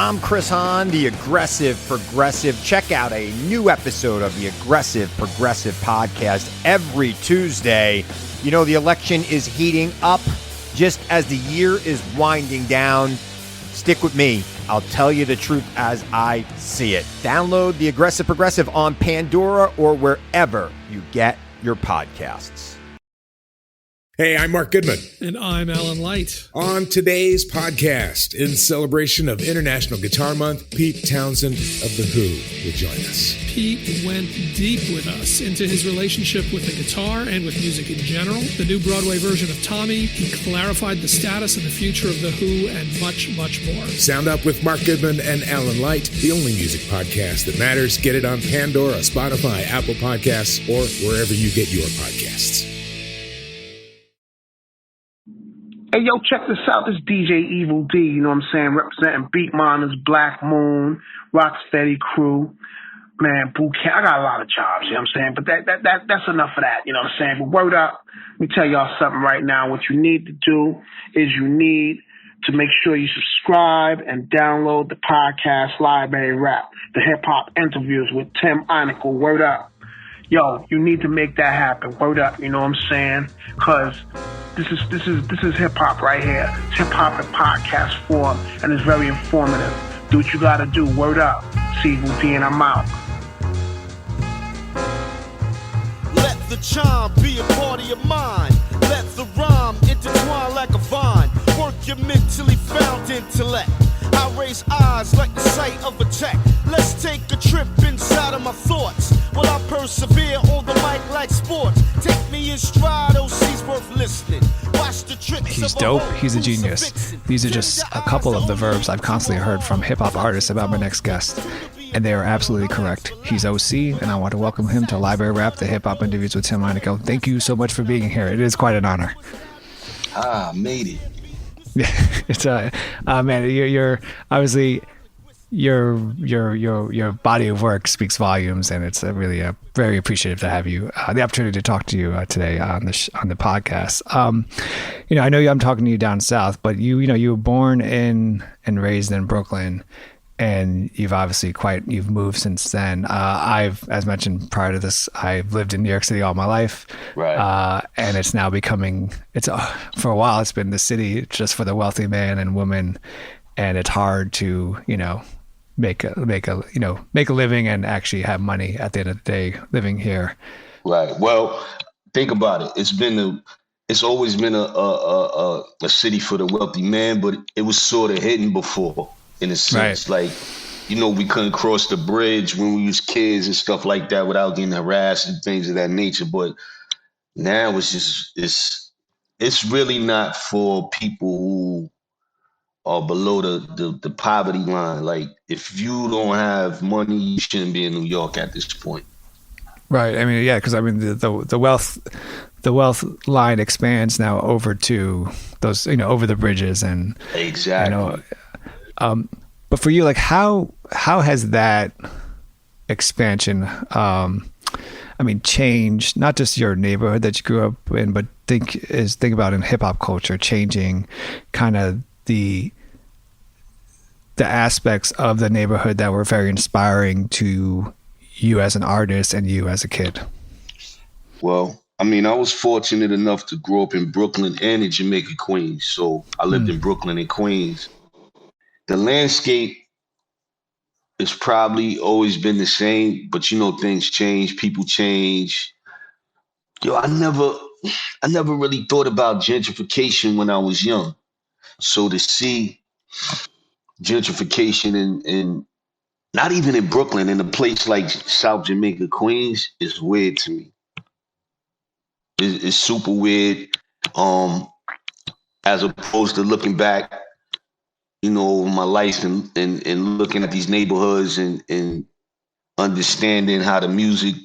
I'm Chris Hahn, the Aggressive Progressive. Check out a new episode of the Aggressive Progressive podcast every Tuesday. You know, the election is heating up just as the year is winding down. Stick with me. I'll tell you the truth as I see it. Download the Aggressive Progressive on Pandora or wherever you get your podcasts. Hey, I'm Mark Goodman. And I'm Alan Light. On today's podcast, in celebration of International Guitar Month, Pete Townsend of The Who will join us. Pete went deep with us into his relationship with the guitar and with music in general, the new Broadway version of Tommy. He clarified the status and the future of The Who, and much, much more. Sound Up with Mark Goodman and Alan Light, the only music podcast that matters. Get it on Pandora, Spotify, Apple Podcasts, or wherever you get your podcasts. Hey, yo, check this out. This DJ Evil D, you know what I'm saying? Representing Beat Miners, Black Moon, Rocksteady Crew, man, Boot Camp. I got a lot of jobs, you know what I'm saying? But that's enough of that, you know what I'm saying? But word up, let me tell y'all something right now. What you need to do is you need to make sure you subscribe and download the podcast Library Rap, the hip-hop interviews with Tim Einenkel. Word up. Yo, you need to make that happen. Word up, you know what I'm saying? Because this is hip hop right here. It's hip hop in podcast form, and it's very informative. Do what you gotta do. Word up. Evil D, and I'm out. Let the chime be a part of your mind. Let the rhyme intertwine like a vine. Work your mentally found intellect. I raise eyes like the sight of a tech. Let's take a trip inside of my thoughts while I persevere on the mic like sports. Take me in stride, OC's worth listening. Watch the tricks. He's dope. He's a genius. These are just a couple of the verbs I've constantly heard from hip-hop artists about my next guest. And they are absolutely correct. He's OC, and I want to welcome him to Library Rap, the hip-hop interviews with Tim Einenkel. Thank you so much for being here. It is quite an honor. Made it. Yeah, it's man, you're obviously your body of work speaks volumes, and it's really very appreciative to have you the opportunity to talk to you today on the podcast. You know, I know I'm talking to you down south, but you were born in and raised in Brooklyn, and you've moved since then. I've, as mentioned prior to this, I've lived in New York City all my life. Right. And it's now becoming, for a while, it's been the city just for the wealthy man and woman. And it's hard to, make a living and actually have money at the end of the day living here. Right. Well, think about it. It's always been a city for the wealthy man, but it was sort of hidden before. In a sense, right. Like, we couldn't cross the bridge when we was kids and stuff like that without getting harassed and things of that nature. But now it's really not for people who are below the poverty line. Like, if you don't have money, you shouldn't be in New York at this point. Right. I mean, yeah, because the wealth line expands now over to those, over the bridges and exactly. But for you, like, how has that expansion, changed not just your neighborhood that you grew up in, but think about in hip hop culture, changing kind of the aspects of the neighborhood that were very inspiring to you as an artist and you as a kid? Well, I was fortunate enough to grow up in Brooklyn and in Jamaica, Queens. So I lived in Brooklyn and Queens. The landscape has probably always been the same, but things change, people change. I never really thought about gentrification when I was young. So to see gentrification in not even in Brooklyn, in a place like South Jamaica, Queens, is weird to me. It's super weird. As opposed to looking back, over my life and looking at these neighborhoods and understanding how the music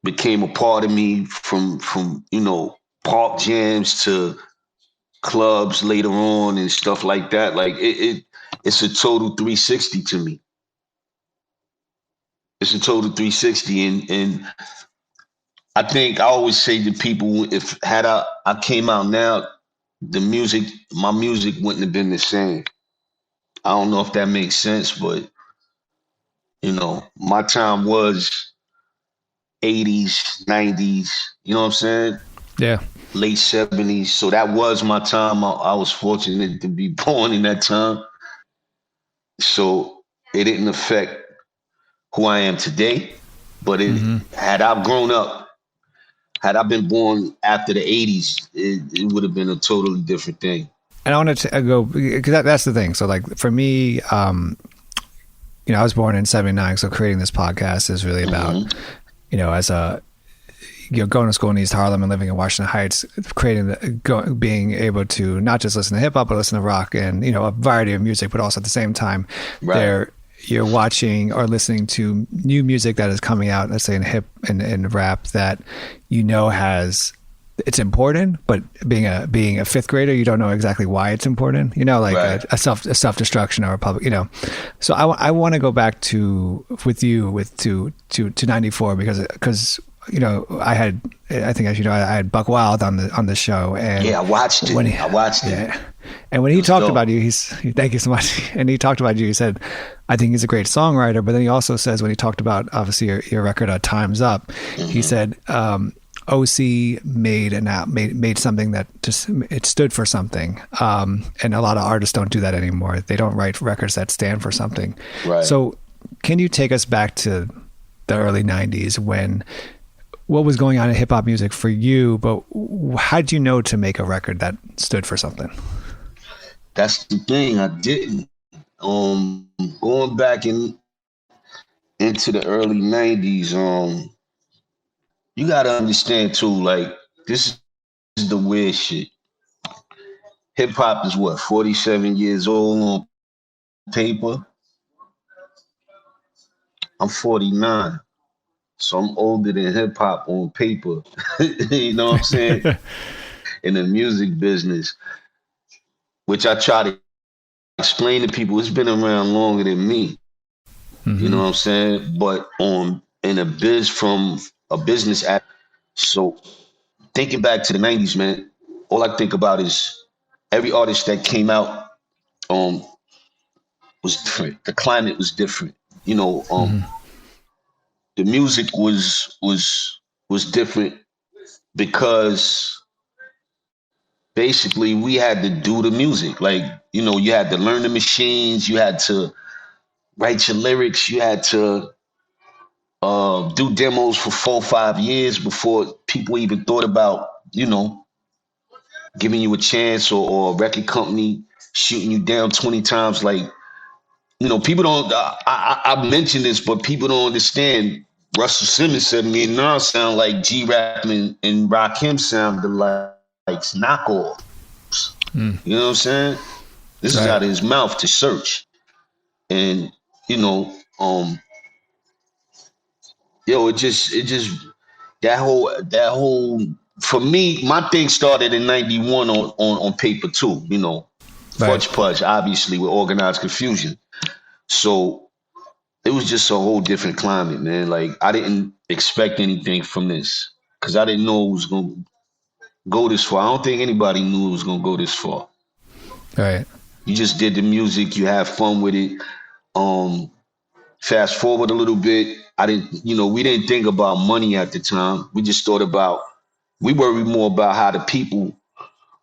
became a part of me from park jams to clubs later on and stuff like that. Like it's a total 360 to me. It's a total 360. And I think I always say to people, if I came out now, my music wouldn't have been the same. I don't know if that makes sense, but my time was 80s, 90s, you know what I'm saying? Yeah. Late 70s. So that was my time. I was fortunate to be born in that time. So it didn't affect who I am today. But had I been born after the 80s, it would have been a totally different thing. And I wanted to go, because that's the thing. So like for me, I was born in 79. So creating this podcast is really about, as going to school in East Harlem and living in Washington Heights, being able to not just listen to hip hop, but listen to rock and, a variety of music, but also at the same time, you're watching or listening to new music that is coming out, let's say in hip and rap that, it's important, but being a fifth grader, you don't know exactly why it's important, a self-destruction or a public, So I want to go back to 94 because I think as you know, I had Buckwild on the show, and I watched it. I watched it. And when he talked about you, thank you so much. And he talked about you. He said, I think he's a great songwriter. But then he also says, when he talked about obviously your record, Time's Up, he said, OC made something that just, it stood for something. And a lot of artists don't do that anymore. They don't write records that stand for something. Right. So can you take us back to the early 90s what was going on in hip hop music for you, but how did you know to make a record that stood for something? That's the thing. I didn't. Going back into the early 90s, you got to understand too, like, this is the weird shit. Hip hop is 47 years old on paper. I'm 49. So I'm older than hip hop on paper. You know what I'm saying? In the music business, which I try to explain to people, it's been around longer than me. You know what I'm saying? But from a business act. So thinking back to the 90s, man, all I think about is every artist that came out was different. The climate was different. The music was different because basically we had to do the music. Like, you had to learn the machines, you had to write your lyrics, you had to do demos for 4 or 5 years before people even thought about, giving you a chance or a record company shooting you down 20 times. Like, people don't, I mentioned this, but people don't understand. Russell Simmons said me and Nas sound like G-Rap and Rakim sounded like knockoffs. You know what I'm saying? This is out of his mouth to search. And, it just that whole for me, my thing started in 91 on paper too, Fudge Pudge, obviously, with Organized Confusion. So it was just a whole different climate, man. Like, I didn't expect anything from this because I didn't know it was going to go this far. I don't think anybody knew it was going to go this far. Right. You just did the music. You have fun with it. Fast forward a little bit. We didn't think about money at the time. We just we worried more about how the people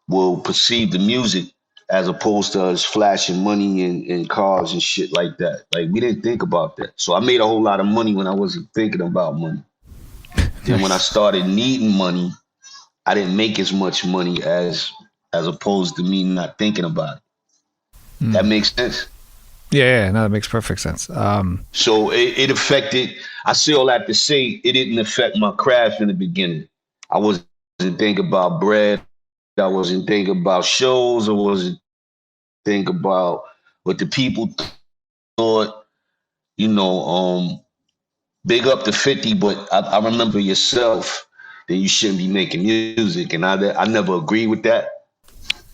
will perceive the music as opposed to us flashing money and cars and shit like that. Like, we didn't think about that. So I made a whole lot of money when I wasn't thinking about money. Then when I started needing money, I didn't make as much money as opposed to me not thinking about it. That makes sense? Yeah, no, that makes perfect sense. So it affected, I say all that to say, it didn't affect my craft in the beginning. I wasn't thinking about bread. I wasn't thinking about shows. I wasn't thinking about what the people thought. Big up to 50, but I remember yourself that you shouldn't be making music. And I never agreed with that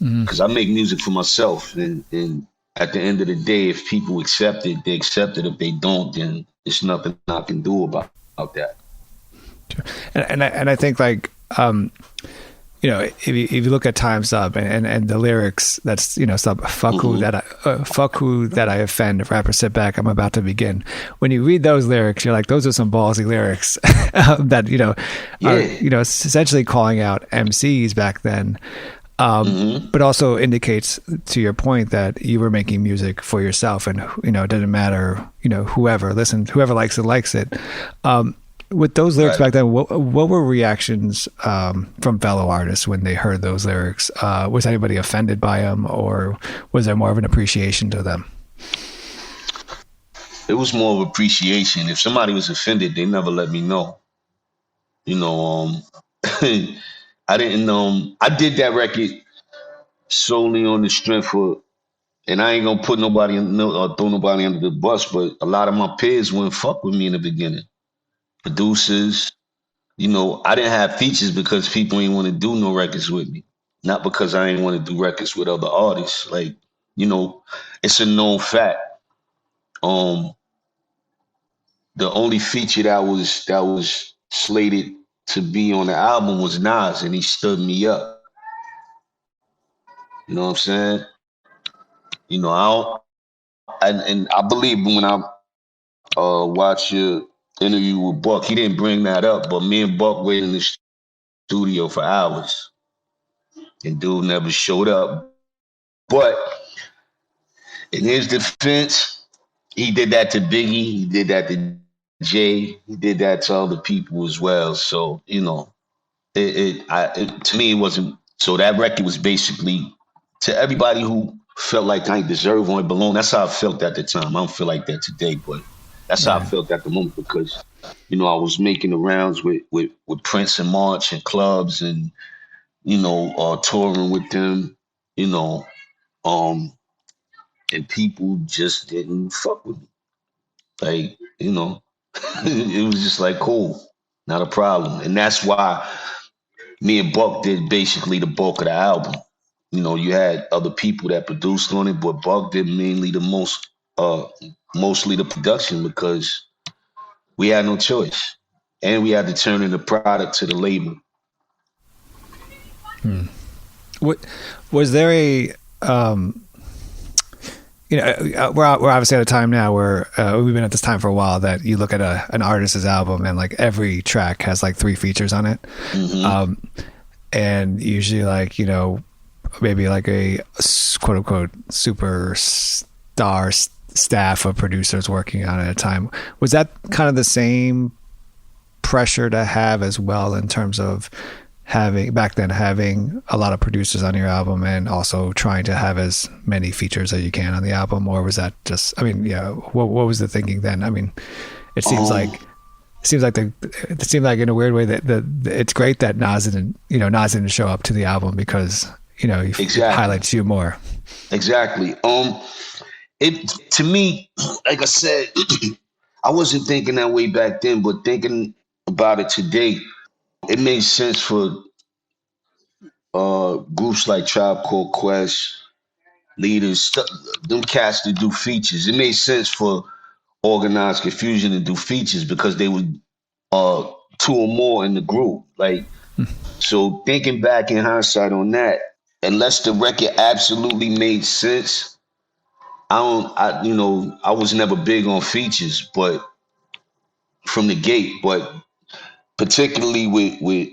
because I make music for myself. And at the end of the day, if people accept it, they accept it. If they don't, then there's nothing I can do about that. And I think, like, you know, if you look at Time's Up and the lyrics, that's, you know, stuff, fuck who that I offend, rapper sit back, I'm about to begin. When you read those lyrics, you're like, those are some ballsy lyrics that, you know, are, you know, essentially calling out MCs back then. But also indicates, to your point, that you were making music for yourself, and, you know, it didn't matter, you know, whoever likes it. With those lyrics back then, what were reactions from fellow artists when they heard those lyrics? Was anybody offended by them, or was there more of an appreciation to them? It was more of appreciation. If somebody was offended, they never let me know. You know, I didn't. I did that record solely on the strength of, and I ain't gonna put nobody or throw nobody under the bus, but a lot of my peers wouldn't fuck with me in the beginning. Producers, you know, I didn't have features because people ain't want to do no records with me. Not because I ain't want to do records with other artists. Like, you know, it's a known fact. The only feature that was slated to be on the album was Nas, and he stood me up. You know what I'm saying? You know, I believe when I watched your interview with Buck, he didn't bring that up, but me and Buck waited in the studio for hours, and dude never showed up. But in his defense, he did that to Biggie, he did that to Jay, he did that to other people as well. So, you know, to me, it wasn't. So that record was basically to everybody who felt like I ain't deserve or belong. That's how I felt at the time. I don't feel like that today, but that's how I felt at the moment, because, you know, I was making the rounds with Prince and March and clubs, and, you know, touring with them, you know, and people just didn't fuck with me. Like, you know, it was just like, cool, not a problem. And that's why me and Buck did basically the bulk of the album. You know, you had other people that produced on it, but Buck did mainly mostly the production, because we had no choice. And we had to turn in the product to the label. What was there a you know, we're obviously at a time now where we've been at this time for a while, that you look at an artist's album and like every track has like 3 features on it. And usually, like, you know, maybe like a quote unquote superstar staff of producers working on it at a time. Was that kind of the same pressure to have as well, in terms of having a lot of producers on your album and also trying to have as many features as you can on the album? Or was that just, I mean, yeah, what was the thinking then? I mean, it seems like in a weird way that it's great that Nas didn't show up to the album, because, you know, he highlights you more. Exactly. It, to me, like I said, I wasn't thinking that way back then, but thinking about it today, it made sense for groups like Tribe Called Quest, Leaders, them cats to do features. It made sense for Organized Confusion to do features, because they were 2 or more in the group. Like, so thinking back in hindsight on that, unless the record absolutely made sense, I was never big on features, but from the gate, but particularly with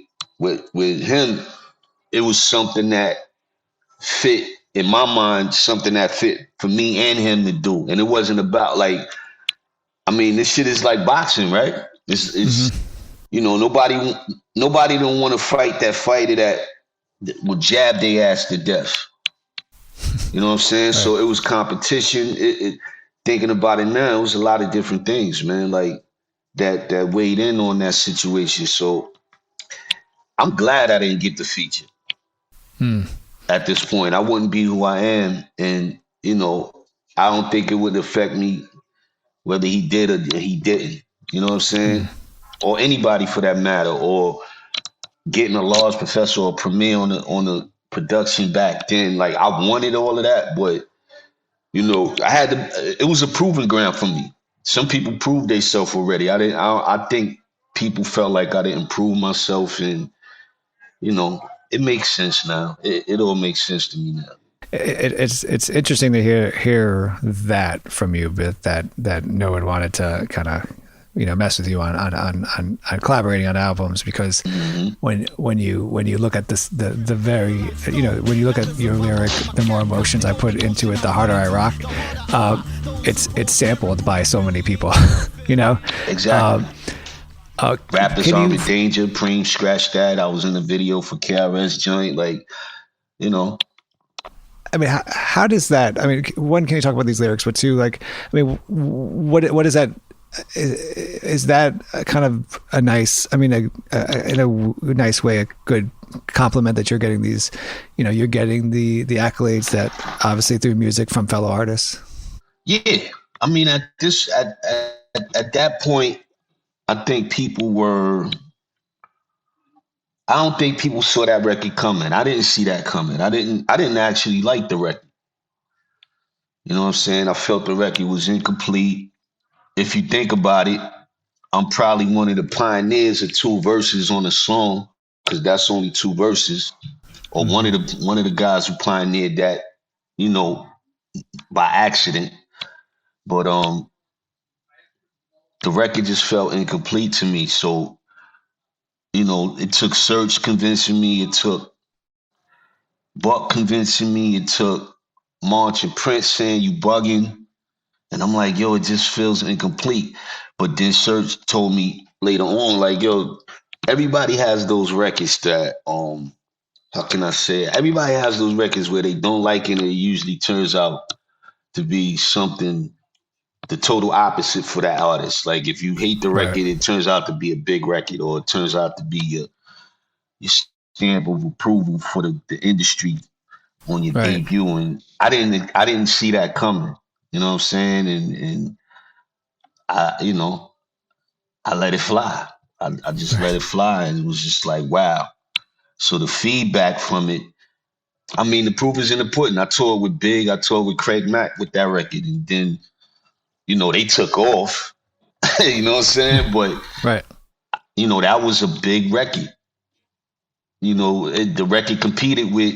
him, it was something that fit in my mind, something that fit for me and him to do. And it wasn't about, like, I mean, this shit is like boxing, right? It's you know, nobody don't want to fight that fighter that will jab their ass to death. You know what I'm saying? Right. So it was competition. Thinking about it now, it was a lot of different things, man, like that weighed in on that situation. So I'm glad I didn't get the feature. At this point, I wouldn't be who I am. And, you know, I don't think it would affect me whether he did or he didn't. You know what I'm saying? Or anybody for that matter, or getting a Large Professor or Premier on the production back then. Like, I wanted all of that, but, you know, it was a proving ground for me. Some people proved themselves already. I think people felt like I didn't prove myself, and, you know, it makes sense now. It all makes sense to me now. It's interesting to hear that from you, but that no one wanted to kind of mess with you on collaborating on albums, because when you look at this the very when you look at your lyric, the more emotions I put into it, the harder I rock. It's sampled by so many people, Exactly. Rappers are in danger. Preem scratched that. I was in the video for KRS joint, I mean, how does that? I mean, one, can you talk about these lyrics? But two, like, I mean, what is that? Is that kind of a nice? I mean, in a nice way, a good compliment that you're getting these. You're getting the accolades that obviously through music from fellow artists. Yeah, I mean, at that point, I think people were. I don't think people saw that record coming. I didn't see that coming. I didn't actually like the record. You know what I'm saying? I felt the record was incomplete. If you think about it, I'm probably one of the pioneers of 2 verses on a song, because that's only 2 verses. Or one of the guys who pioneered that, by accident. But the record just felt incomplete to me. So, it took Search convincing me, it took Buck convincing me, it took March and Prince saying you bugging. And I'm like, yo, it just feels incomplete. But then Search told me later on, like, yo, everybody has those records that, how can I say it? Everybody has those records where they don't like it, and it usually turns out to be something, the total opposite for that artist. Like, if you hate the record, it turns out to be a big record, or it turns out to be your stamp of approval for the industry on your debut. And I didn't see that coming. You know what I'm saying? And I let it fly. I just let it fly, and it was just like, wow. So the feedback from it, I mean, the proof is in the pudding. I toured with Big, I toured with Craig Mack with that record, and then, they took off. You know what I'm saying? But that was a big record. The record competed with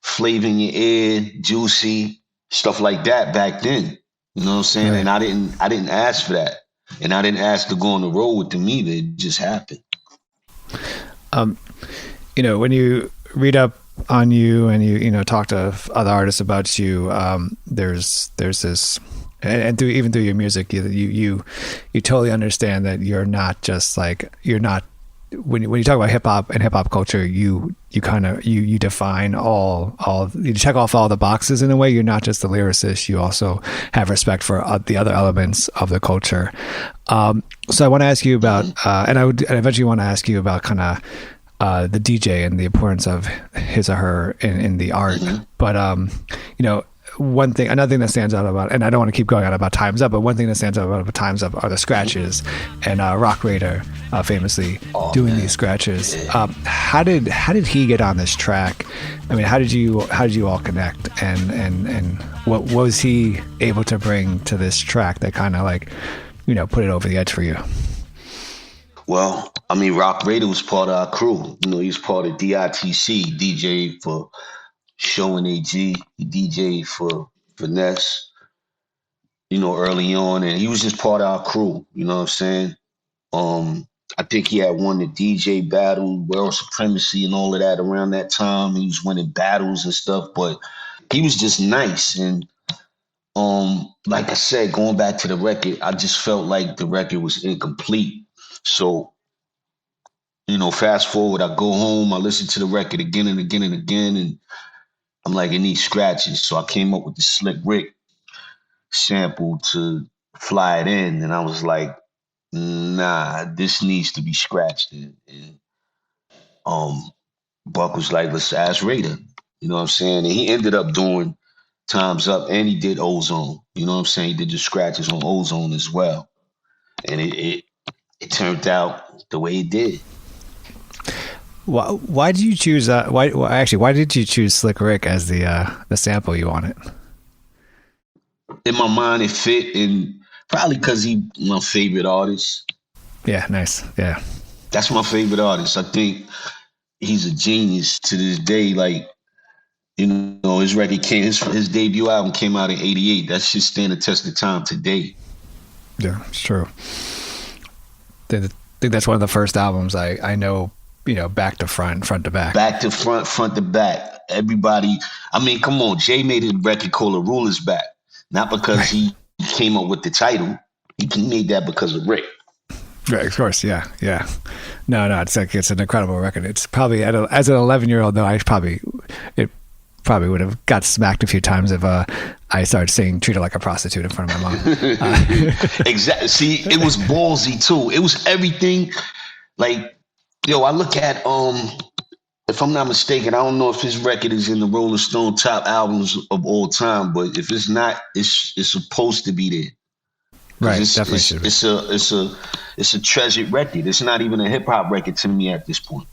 Flavor in Your Ear, Juicy, stuff like that back then. You know what I'm saying? Right. And I didn't ask for that. And I didn't ask to go on the road with them either. It just happened. When you read up on you and you talk to other artists about you, there's this, and even through your music, you totally understand that you're not just like, you're not, when you talk about hip hop and hip hop culture, you kind of you define all you check off all the boxes in a way. You're not just the lyricist. You also have respect for the other elements of the culture. So I want to ask you about, and I eventually want to ask you about kind of the DJ and the importance of his or her in the art. But another thing that stands out about, and I don't want to keep going on about Time's Up, but one thing that stands out about Time's Up are the scratches, and Rock Raider famously doing these scratches. How did he get on this track? I mean, how did you all connect, and what was he able to bring to this track that kind of like, put it over the edge for you? Well, I mean, Rock Raider was part of our crew. He was part of D.I.T.C, DJ for Show and AG, he DJ'd for Finesse, early on, and he was just part of our crew, you know what I'm saying? I think he had won the DJ battle, World Supremacy and all of that around that time. He was winning battles and stuff, but he was just nice. And like I said, going back to the record, I just felt like the record was incomplete. So, fast forward, I go home, I listen to the record again and again and again, and I'm like, it needs scratches. So I came up with the Slick Rick sample to fly it in. And I was like, nah, this needs to be scratched. And Buck was like, let's ask Raider. You know what I'm saying? And he ended up doing Time's Up, and he did Ozone. You know what I'm saying? He did the scratches on Ozone as well. And it turned out the way it did. Why did you choose? Why did you choose Slick Rick as the sample you wanted? In my mind, it fit, and probably because he's my favorite artist. Yeah, nice. Yeah, that's my favorite artist. I think, he's a genius to this day. Like, you know, his record came, his debut album came out in '88. That should stand the test of time today. Yeah, it's true. I think that's one of the first albums I know, you know, back to front to back. Back to front, front to back. Everybody, I mean, come on. Jay made a record called The Ruler's Back. Not because he came up with the title. He made that because of Rick. Right, of course, yeah. No, it's like it's an incredible record. It's probably as an 11-year-old though, it probably would have got smacked a few times if I started saying "treat her like a prostitute" in front of my mom. Exactly. See, it was ballsy too. It was everything. Like, yo, I look at if I'm not mistaken, I don't know if his record is in the Rolling Stone top albums of all time, but if it's not, it's supposed to be there. Right, definitely should be. It's a treasured record. It's not even a hip hop record to me at this point.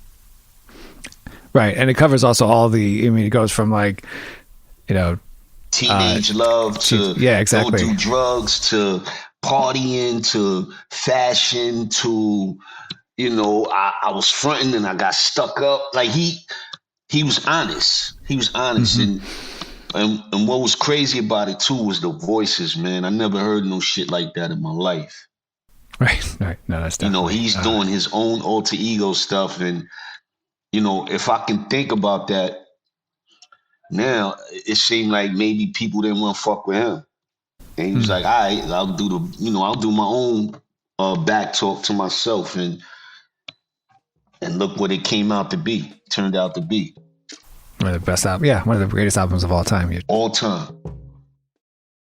Right, and it covers also all the. I mean, it goes from like, you know, teenage love to exactly. Don't do drugs to partying to fashion to, you know, I was fronting and I got stuck up. Like he was honest. He was honest, and what was crazy about it too was the voices, man. I never heard no shit like that in my life. Right. No, that's definitely. You know, he's doing his own alter ego stuff, and you know, if I can think about that now, it seemed like maybe people didn't want to fuck with him, and he was like, "All right, I'll do my own back talk to myself," and look what it turned out to be. One of the best albums. Yeah, one of the greatest albums of all time. All time.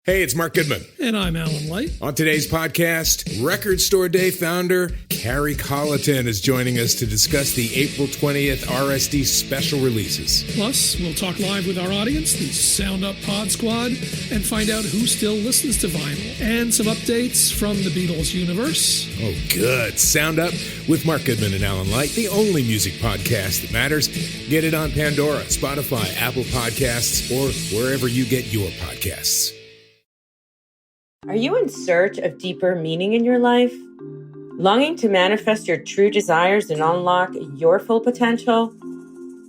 Hey, it's Mark Goodman. And I'm Alan Light. On today's podcast, Record Store Day founder Carrie Colleton is joining us to discuss the April 20th RSD special releases. Plus, we'll talk live with our audience, the Sound Up Pod Squad, and find out who still listens to vinyl. And some updates from the Beatles universe. Oh, good. Sound Up with Mark Goodman and Alan Light, the only music podcast that matters. Get it on Pandora, Spotify, Apple Podcasts, or wherever you get your podcasts. Are you in search of deeper meaning in your life? Longing to manifest your true desires and unlock your full potential?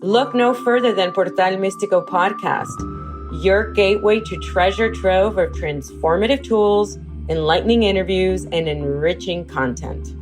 Look no further than Portal Místico Podcast, your gateway to treasure trove of transformative tools, enlightening interviews, and enriching content.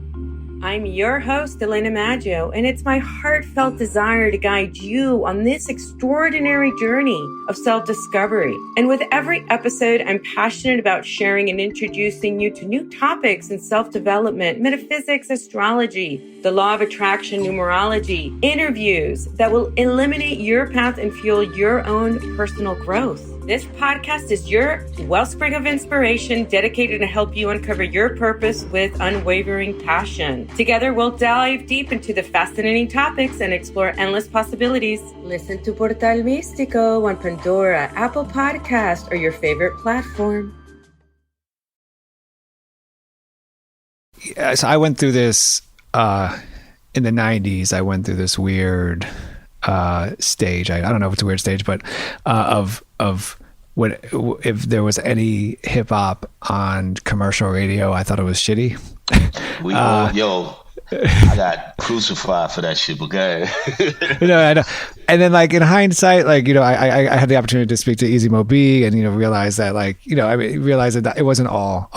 I'm your host, Elena Maggio, and it's my heartfelt desire to guide you on this extraordinary journey of self-discovery. And with every episode, I'm passionate about sharing and introducing you to new topics in self-development, metaphysics, astrology, the law of attraction, numerology, interviews that will eliminate your path and fuel your own personal growth. This podcast is your wellspring of inspiration dedicated to help you uncover your purpose with unwavering passion. Together, we'll dive deep into the fascinating topics and explore endless possibilities. Listen to Portal Místico on Pandora, Apple Podcast, or your favorite platform. Yeah, so I went through this in the 90s. I went through this weird stage. I don't know if it's a weird stage, but of when if there was any hip hop on commercial radio, I thought it was shitty. I got crucified for that shit, but go ahead. I know. And then, like in hindsight, like I had the opportunity to speak to Easy Mo B, and realize that realize that it wasn't all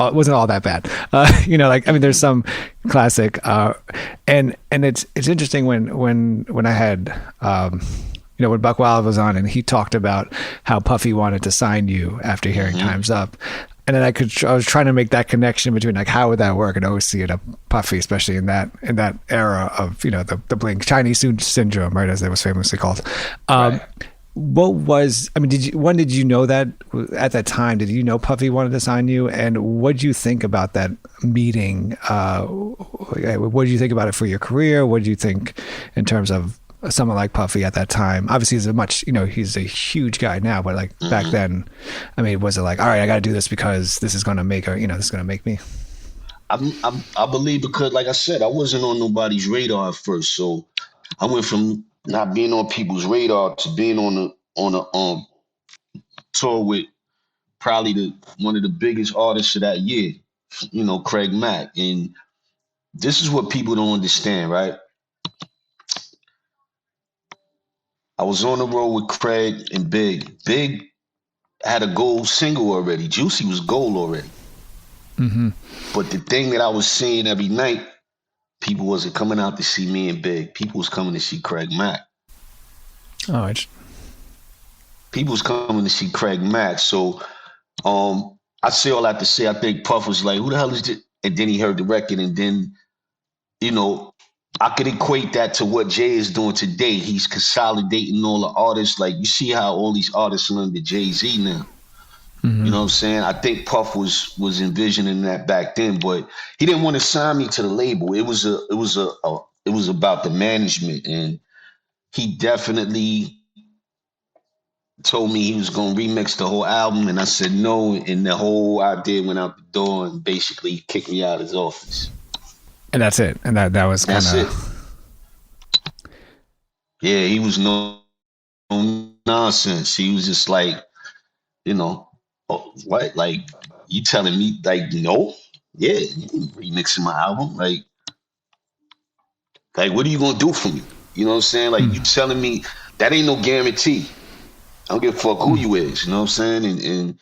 that bad. There's some classic, and it's interesting when I had. When Buckwild was on and he talked about how Puffy wanted to sign you after hearing Time's Up. And then I was trying to make that connection between like, how would that work? And I always see it up Puffy, especially in that era of, the Blink Chinese syndrome, right? As it was famously called. Right. Did you know that at that time? Did you know Puffy wanted to sign you? And what did you think about that meeting? What did you think about it for your career? What did you think in terms of someone like Puffy at that time? Obviously he's a huge guy now, but like back then, was it like, all right, I got to do this because this is going to make this is going to make me? I believe because, like I said, I wasn't on nobody's radar at first, so I went from not being on people's radar to being on a tour with probably one of the biggest artists of that year, Craig Mack. And this is what people don't understand, right? I was on the road with Craig and Big. Big had a gold single already. Juicy was gold already. Mm-hmm. But the thing that I was seeing every night, people wasn't coming out to see me and Big. People was coming to see Craig Mack. Oh, People was coming to see Craig Mack. So I say all that to say, I think Puff was like, who the hell is this? And then he heard the record, and then, you know, I could equate that to what Jay is doing today. He's consolidating all the artists. Like, you see how all these artists are under Jay-Z now. mm-hmm. You know what I'm saying? I think Puff was envisioning that back then, but he didn't want to sign me to the label. It was about the management, and he definitely told me he was going to remix the whole album, and I said no, and the whole idea went out the door and basically kicked me out of his office. And that's it. And that was kind That's it. Yeah, he was no nonsense. He was just like, you know, oh, what? Like, you telling me, like, no? Yeah, you remixing my album? Like, what are you going to do for me? You know what I'm saying? Like, you telling me that ain't no guarantee. I don't give a fuck who you is, you know what I'm saying? And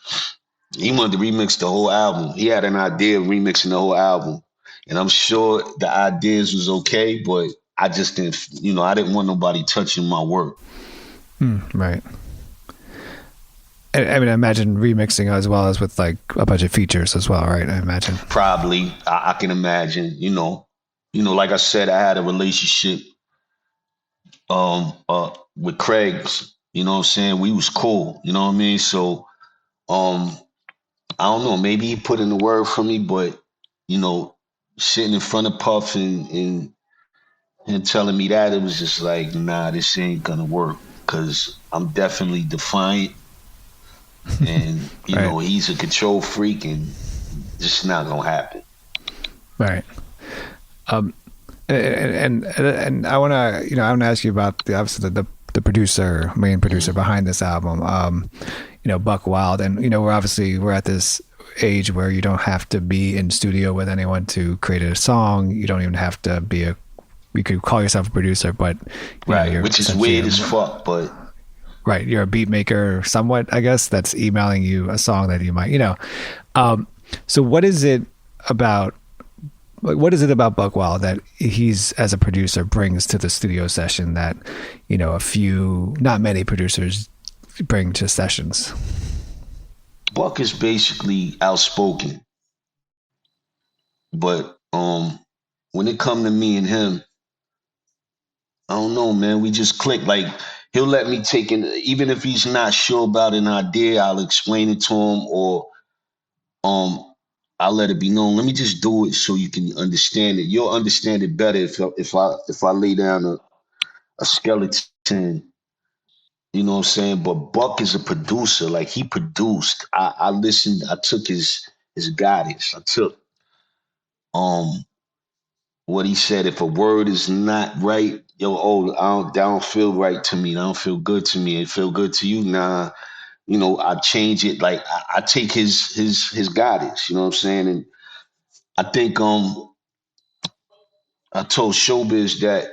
he wanted to remix the whole album. He had an idea of remixing the whole album. And I'm sure the ideas was okay, but I just didn't, I didn't want nobody touching my work. Right. I mean, I imagine remixing as well as with like a bunch of features as well, right? I imagine. Probably. I can imagine, like I said, I had a relationship with Craig's, you know what I'm saying? We was cool, you know what I mean? So I don't know, maybe he put in the word for me, but sitting in front of Puff and telling me that, it was just like, nah, this ain't gonna work, because I'm definitely defiant, and you right. know, he's a control freak, and just not gonna happen. Right. And I want to ask you about obviously the main producer behind this album, Buckwild, and we're at this age where you don't have to be in studio with anyone to create a song. You don't even have to be you could call yourself a producer, but right, which is weird as fuck, but right, you're a beat maker somewhat, I guess, that's emailing you a song that you might, so what is it about Buckwild that he's, as a producer, brings to the studio session that, not many producers bring to sessions? Buck is basically outspoken. But when it come to me and him, I don't know, man, we just click. Like, he'll let me take in, even if he's not sure about an idea, I'll explain it to him, or I'll let it be known. Let me just do it so you can understand it. You'll understand it better if I lay down a skeleton. You know what I'm saying? But Buck is a producer. Like, he produced. I listened. I took his guidance. I took what he said. If a word is not right, that don't feel right to me. That don't feel good to me. It feel good to you? Nah. I change it. Like, I take his guidance. You know what I'm saying? And I think I told Showbiz that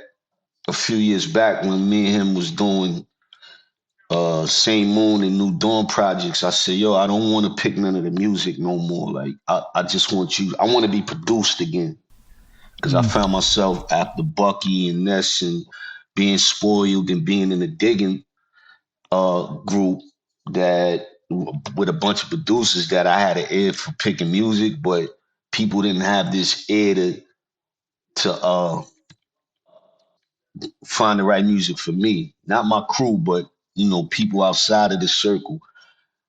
a few years back when me and him was doing Same Moon and New Dawn projects. I said, I don't want to pick none of the music no more. Like, I just want I want to be produced again. Because I found myself after Bucky and Ness and being spoiled and being in the digging group that with a bunch of producers that I had an ear for picking music, but people didn't have this ear to find the right music for me. Not my crew, but people outside of the circle.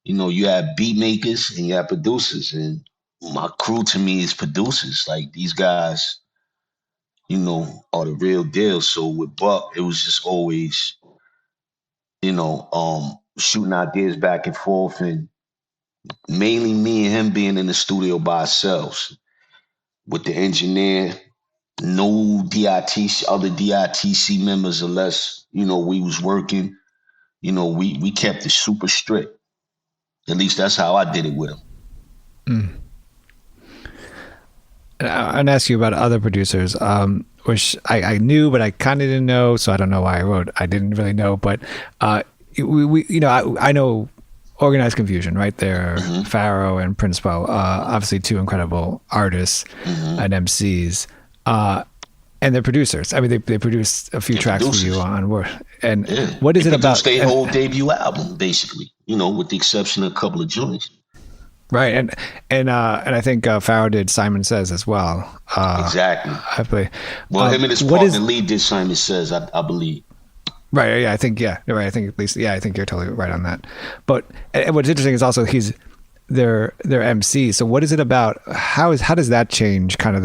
You have beat makers and you have producers, and my crew to me is producers. Like, these guys, are the real deal. So with Buck, it was just always, shooting ideas back and forth, and mainly me and him being in the studio by ourselves with the engineer, no D.I.T.C, other D.I.T.C members, unless, we was working. We kept it super strict. At least that's how I did it with him. And I'd ask you about other producers. which I knew, but I kind of didn't know. So I don't know why I wrote. I didn't really know, but I know Organized Confusion, right? There, Pharaoh and Prinspo, obviously two incredible artists and MCs, and they're producers. I mean, they produced a few tracks for you on Word. And what is it about? Their whole debut album, basically, with the exception of a couple of joints. Right, and I think Pharaoh did Simon Says as well. Exactly. I believe. Well, him and his partner Lee did Simon Says, I believe. Right. Yeah. I think. Yeah. You're right. I think at least. Yeah. I think you're totally right on that. But and what's interesting is also he's their MC. So what is it about? How does that change kind of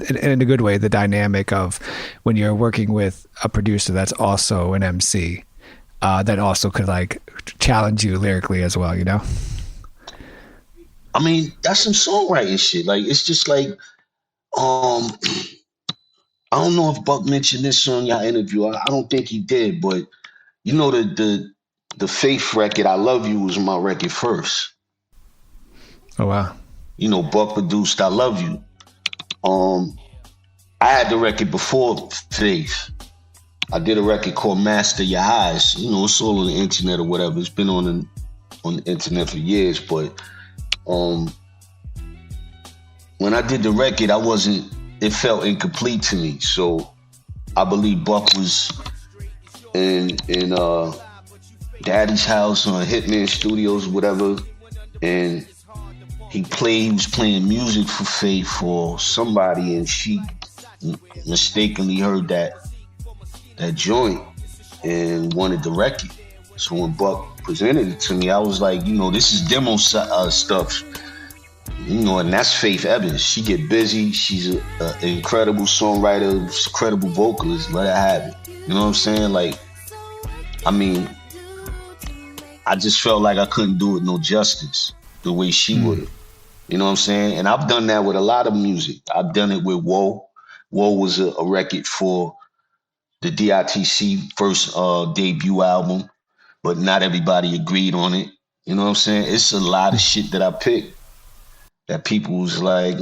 in a good way, the dynamic of when you're working with a producer that's also an MC, that also could like challenge you lyrically as well, I mean, that's some songwriting shit. Like, it's just like, I don't know if Buck mentioned this on your interview. I don't think he did, but the Faith record, I Love You, was my record first. Oh, wow. Buck produced I Love You. I had the record before Faith. I did a record called Master Your Eyes. It's all on the internet or whatever. It's been on the internet for years, but when I did the record, it felt incomplete to me. So I believe Buck was in Daddy's house on Hitman Studios, whatever, and he was playing music for Faith for somebody, and she mistakenly heard that joint and wanted the record. So when Buck presented it to me, I was like, this is demo stuff. And that's Faith Evans. She get busy. She's an incredible songwriter, incredible vocalist. Let her have it. You know what I'm saying? Like, I mean, I just felt like I couldn't do it no justice the way she would. You know what I'm saying? And I've done that with a lot of music. I've done it with Woe. Woe was a record for the D.I.T.C. first debut album, but not everybody agreed on it. You know what I'm saying? It's a lot of shit that I picked that people was like,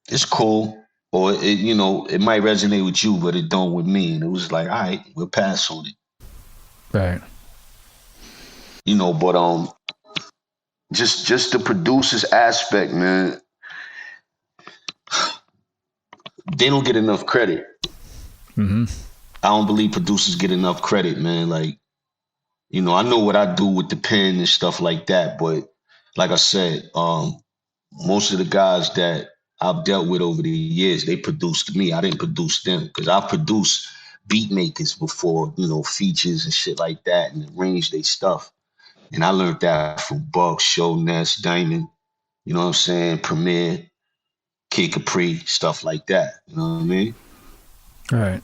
it's cool. Or, it might resonate with you, but it don't with me. And it was like, all right, we'll pass on it. Right. But just the producers aspect, man, they don't get enough credit. I don't believe producers get enough credit, man. Like, I know what I do with the pen and stuff like that, but like I said, most of the guys that I've dealt with over the years, they produced me. I didn't produce them, because I've produced beat makers before, features and shit like that, and arranged their stuff. And I learned that from Buck, Show, Ness, Diamond, you know what I'm saying, Premier, Kid Capri, stuff like that. You know what I mean? All right.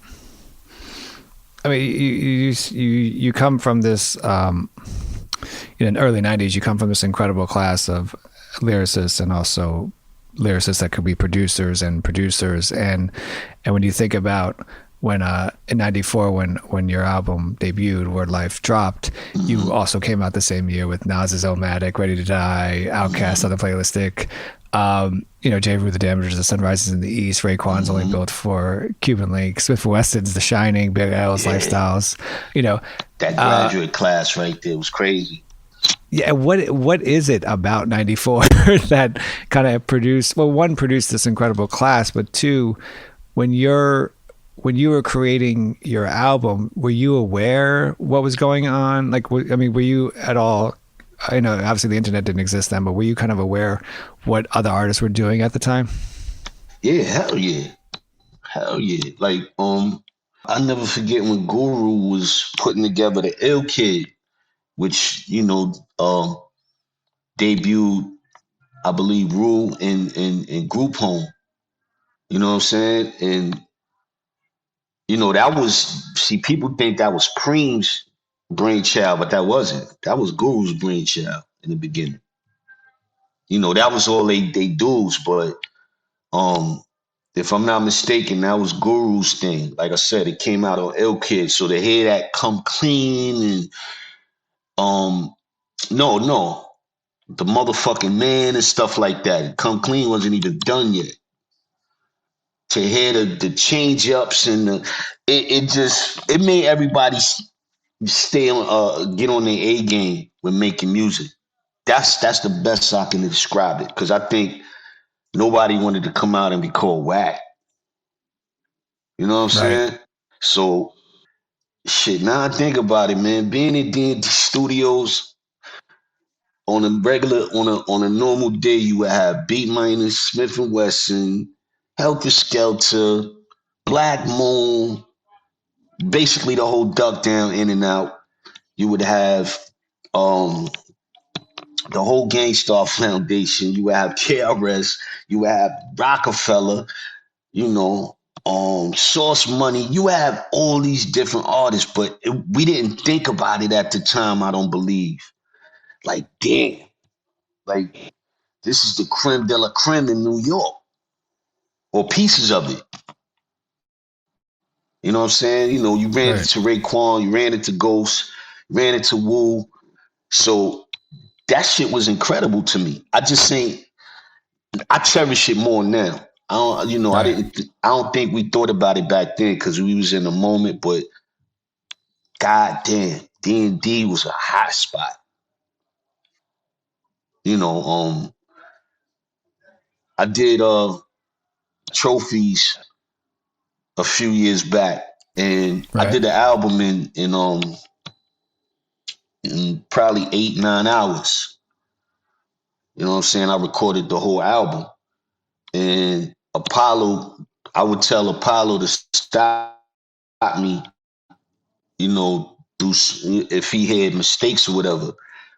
I mean, you come from this, in the early 90s, you come from this incredible class of lyricists, and also lyricists that could be producers. And when you think about when in 94, when your album debuted, Word Life dropped, you also came out the same year with Nas's Illmatic, Ready to Die, Outkast, Other Playlistic, J. Rue the Damages, The Sun Rises in the East, Raekwon's Only Built for Cuban Link, Smith & Wesson's The Shining, Big L's Lifestyles, that graduate class right there was crazy. Yeah, what is it about 94 that kind of produced this incredible class, but two, when you were creating your album, were you aware what was going on? Like, were you at all, obviously the internet didn't exist then, but were you kind of aware what other artists were doing at the time? Yeah, hell yeah. Like, I never forget when Guru was putting together the Ill Kid, which, debuted, I believe, Rule in Group Home. You know what I'm saying? And, people think that was Preem's brainchild, but that wasn't. That was Guru's brainchild in the beginning. That was all they dudes, but if I'm not mistaken, that was Guru's thing. Like I said, it came out on Ill Kid, so to hear that Come Clean and no, the motherfucking Man and stuff like that. Come Clean wasn't even done yet. to hear the change ups and it made everybody stay on get on their A game when making music. That's the best I can describe it, because I think nobody wanted to come out and be called whack. You know what I'm Right. saying? So shit. Now I think about it, man. Being in D&D studios on a regular on a normal day, you would have Beat Minus, Smith and Wesson, Helter Skelter, Black Moon, basically the whole Duck Down In and Out. You would have um the whole Gangstar Foundation. You would have KRS. You would have Rockefeller. You know, Source Money. You have all these different artists, but we didn't think about it at the time. I don't believe. Like, damn, like this is the creme de la creme in New York, or pieces of it. You know what I'm saying? You know, you ran Right. into Raekwon, you ran into Ghost, ran into Wu. So that shit was incredible to me. I just think I cherish it more now. I don't, you know, Right. I don't think we thought about it back then because we was in the moment. But god damn, D&D was a hot spot. You know, I did trophies a few years back, and I Right. did the album in probably 8-9 hours. You know what I'm saying? I recorded the whole album, and Apollo, I would tell Apollo to stop me, you know, if he had mistakes or whatever.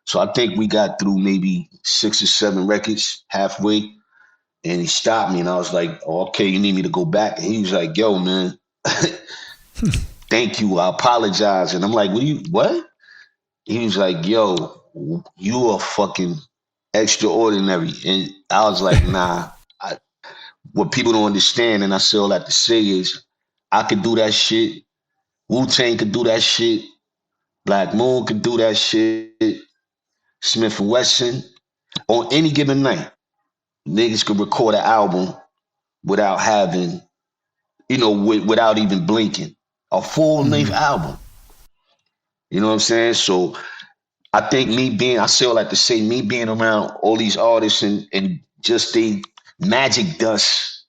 So I think we got through maybe 6 or 7 records halfway, and he stopped me, and I was like, oh, "Okay, you need me to go back?" And he was like, "Yo, man, thank you. I apologize." And I'm like, What?" He was like, "Yo, you are fucking extraordinary." And I was like, "Nah." What people don't understand, and I still have to say, is I could do that shit. Wu-Tang could do that shit. Black Moon could do that shit. Smith and Wesson. On any given night, niggas could record an album without having, you know, without even blinking. A full-length album. You know what I'm saying? So I think I still like to say, me being around all these artists and just the magic dust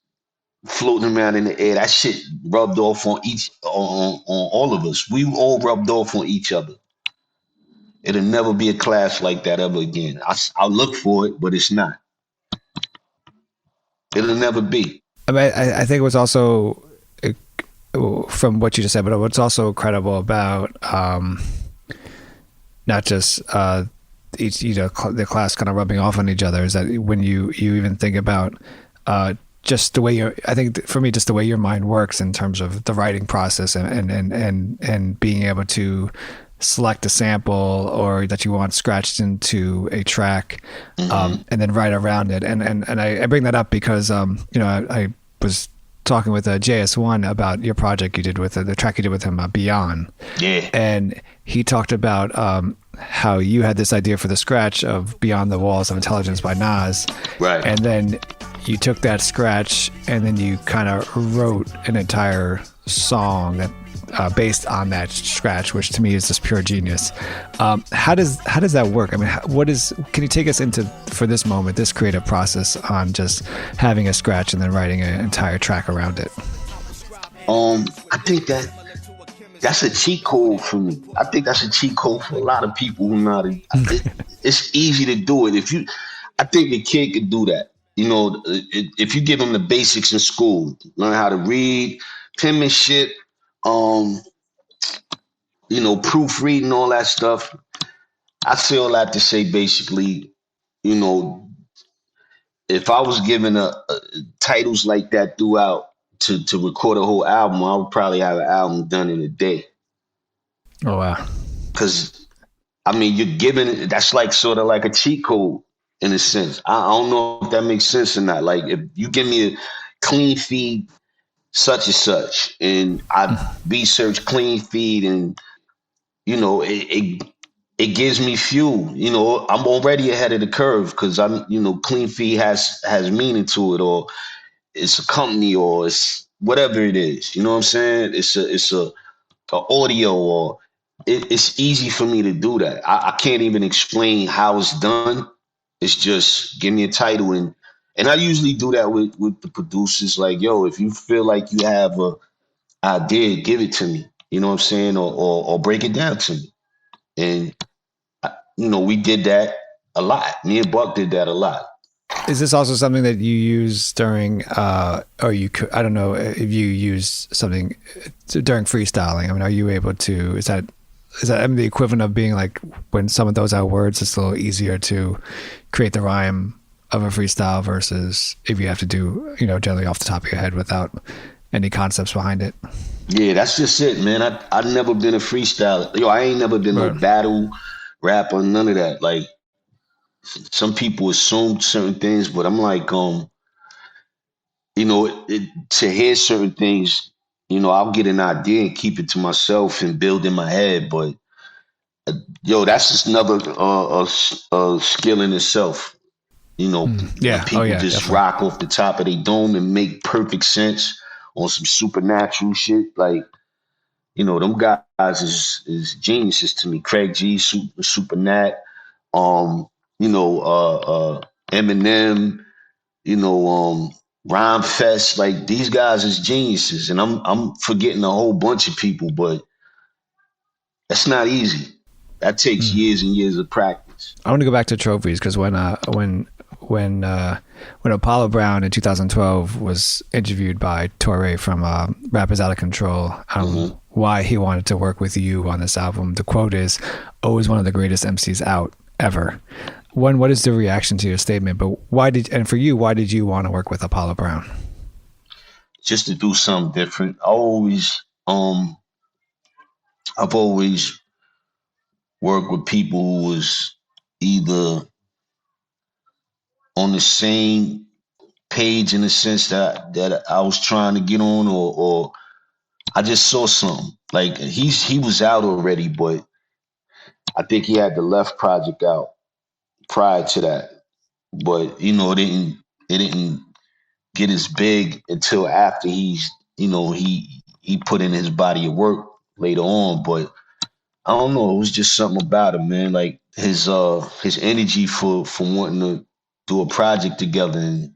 floating around in the air, that shit rubbed off on all of us. We all rubbed off on each other. It'll never be a clash like that ever again. I'll look for it, but it's not. It'll never be. I mean, I think it was also from what you just said, but what's also incredible about not just each, you know, the class kind of rubbing off on each other, is that when you even think about just the way I think for me, just the way your mind works in terms of the writing process and being able to select a sample or that you want scratched into a track, and then write around it. And I bring that up because, you know, I was talking with JS1 about your project you did with the track you did with him, Beyond. Yeah. And he talked about how you had this idea for the scratch of Beyond the Walls of Intelligence by Nas. Right. And then you took that scratch and then you kind of wrote an entire song that based on that scratch, which to me is just pure genius. How does that work? I mean, can you take us into, for this moment, this creative process on just having a scratch and then writing an entire track around it? I think that's a cheat code for me. I think that's a cheat code for a lot of people who not. It's easy to do it. I think a kid could do that. You know, if you give them the basics in school, learn how to read, penmanship, you know, proofreading, all that stuff. I still like to say, basically, you know, if I was given titles like that throughout to record a whole album, I would probably have an album done in a day. Oh wow! Because I mean, you're given, that's like sort of like a cheat code in a sense. I don't know if that makes sense or not. Like, if you give me a clean feed such and such, and I research clean feed, and you know, it gives me fuel. You know, I'm already ahead of the curve because I'm, you know, clean feed has meaning to it, or it's a company or it's whatever it is. You know what I'm saying? It's a audio or it's easy for me to do that. I can't even explain how it's done. It's just give me a title and I usually do that with the producers. Like, yo, if you feel like you have a idea, give it to me. You know what I'm saying? Or break it down to me. And we did that a lot. Me and Buck did that a lot. Is this also something that you use during, or you could, I don't know if you use something during freestyling? I mean, are you able to, is that the equivalent of being like when someone throws out words, it's a little easier to create the rhyme of a freestyle versus if you have to do, generally off the top of your head without any concepts behind it? Yeah, that's just it, man. I've never been a freestyler. Yo, I ain't never been no battle rapper, none of that. Like, some people assume certain things, but I'm like, to hear certain things, I'll get an idea and keep it to myself and build in my head. But that's just another skill in itself. Yeah. People just definitely rock off the top of their dome and make perfect sense on some supernatural shit. Like, them guys is geniuses to me. Craig G, Super Nat, Eminem, Rhyme Fest. Like, these guys is geniuses, and I'm forgetting a whole bunch of people, but that's not easy. That takes years and years of practice. I want to go back to trophies because when Apollo Brown in 2012 was interviewed by Torre from Rappers Out of Control, why he wanted to work with you on this album, the quote is, "Always one of the greatest MCs out ever." What is the reaction to your statement? But why did you want to work with Apollo Brown? Just to do something different. I've always worked with people who was either on the same page in the sense that I was trying to get on, or I just saw something. Like, he was out already, but I think he had the Left project out prior to that. But it didn't get as big until after he put in his body of work later on. But I don't know, it was just something about him, man. Like, his energy for wanting to do a project together. And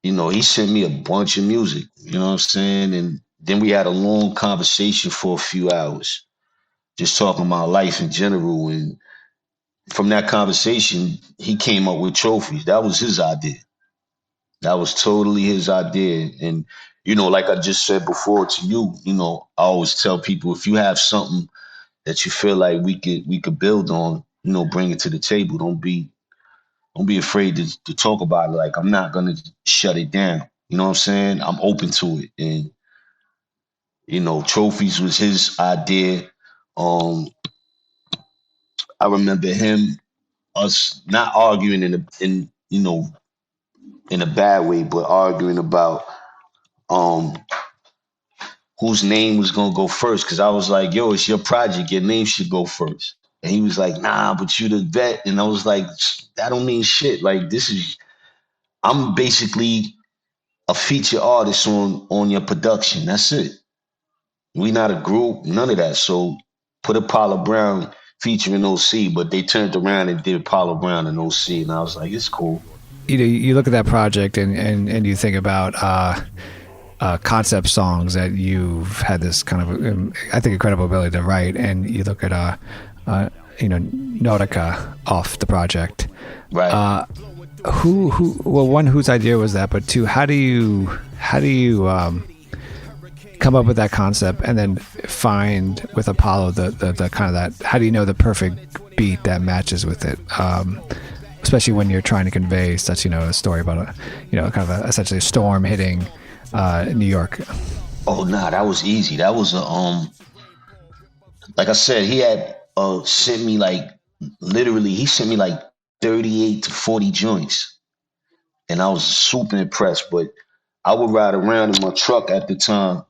he sent me a bunch of music, you know what I'm saying? And then we had a long conversation for a few hours, just talking about life in general. And from that conversation, he came up with Trophies. That was his idea. That was totally his idea. And, like I just said before to you, I always tell people, if you have something that you feel like we could build on, bring it to the table. Don't be afraid to talk about it. Like, I'm not gonna shut it down. You know what I'm saying? I'm open to it. And, Trophies was his idea. I remember us not arguing in a bad way, but arguing about whose name was gonna go first. Cause I was like, yo, it's your project, your name should go first. And he was like, nah, but you the vet. And I was like, that don't mean shit. Like, I'm basically a feature artist on your production. That's it. We not a group, none of that. So put Apollo Brown featuring OC, but they turned around and did Apollo Brown and OC, and I was like, it's cool. You look at that project and you think about concept songs that you've had this kind of, I think, incredible ability to write, and you look at Nautica off the project. Right. Whose idea was that? But two, how do you come up with that concept and then find with Apollo the kind of that? How do you know the perfect beat that matches with it? Especially when you're trying to convey such a story about kind of essentially a storm hitting New York. Oh nah, that was easy. That was like I said, he had sent me he sent me 38 to 40 joints. And I was super impressed. But I would ride around in my truck at the time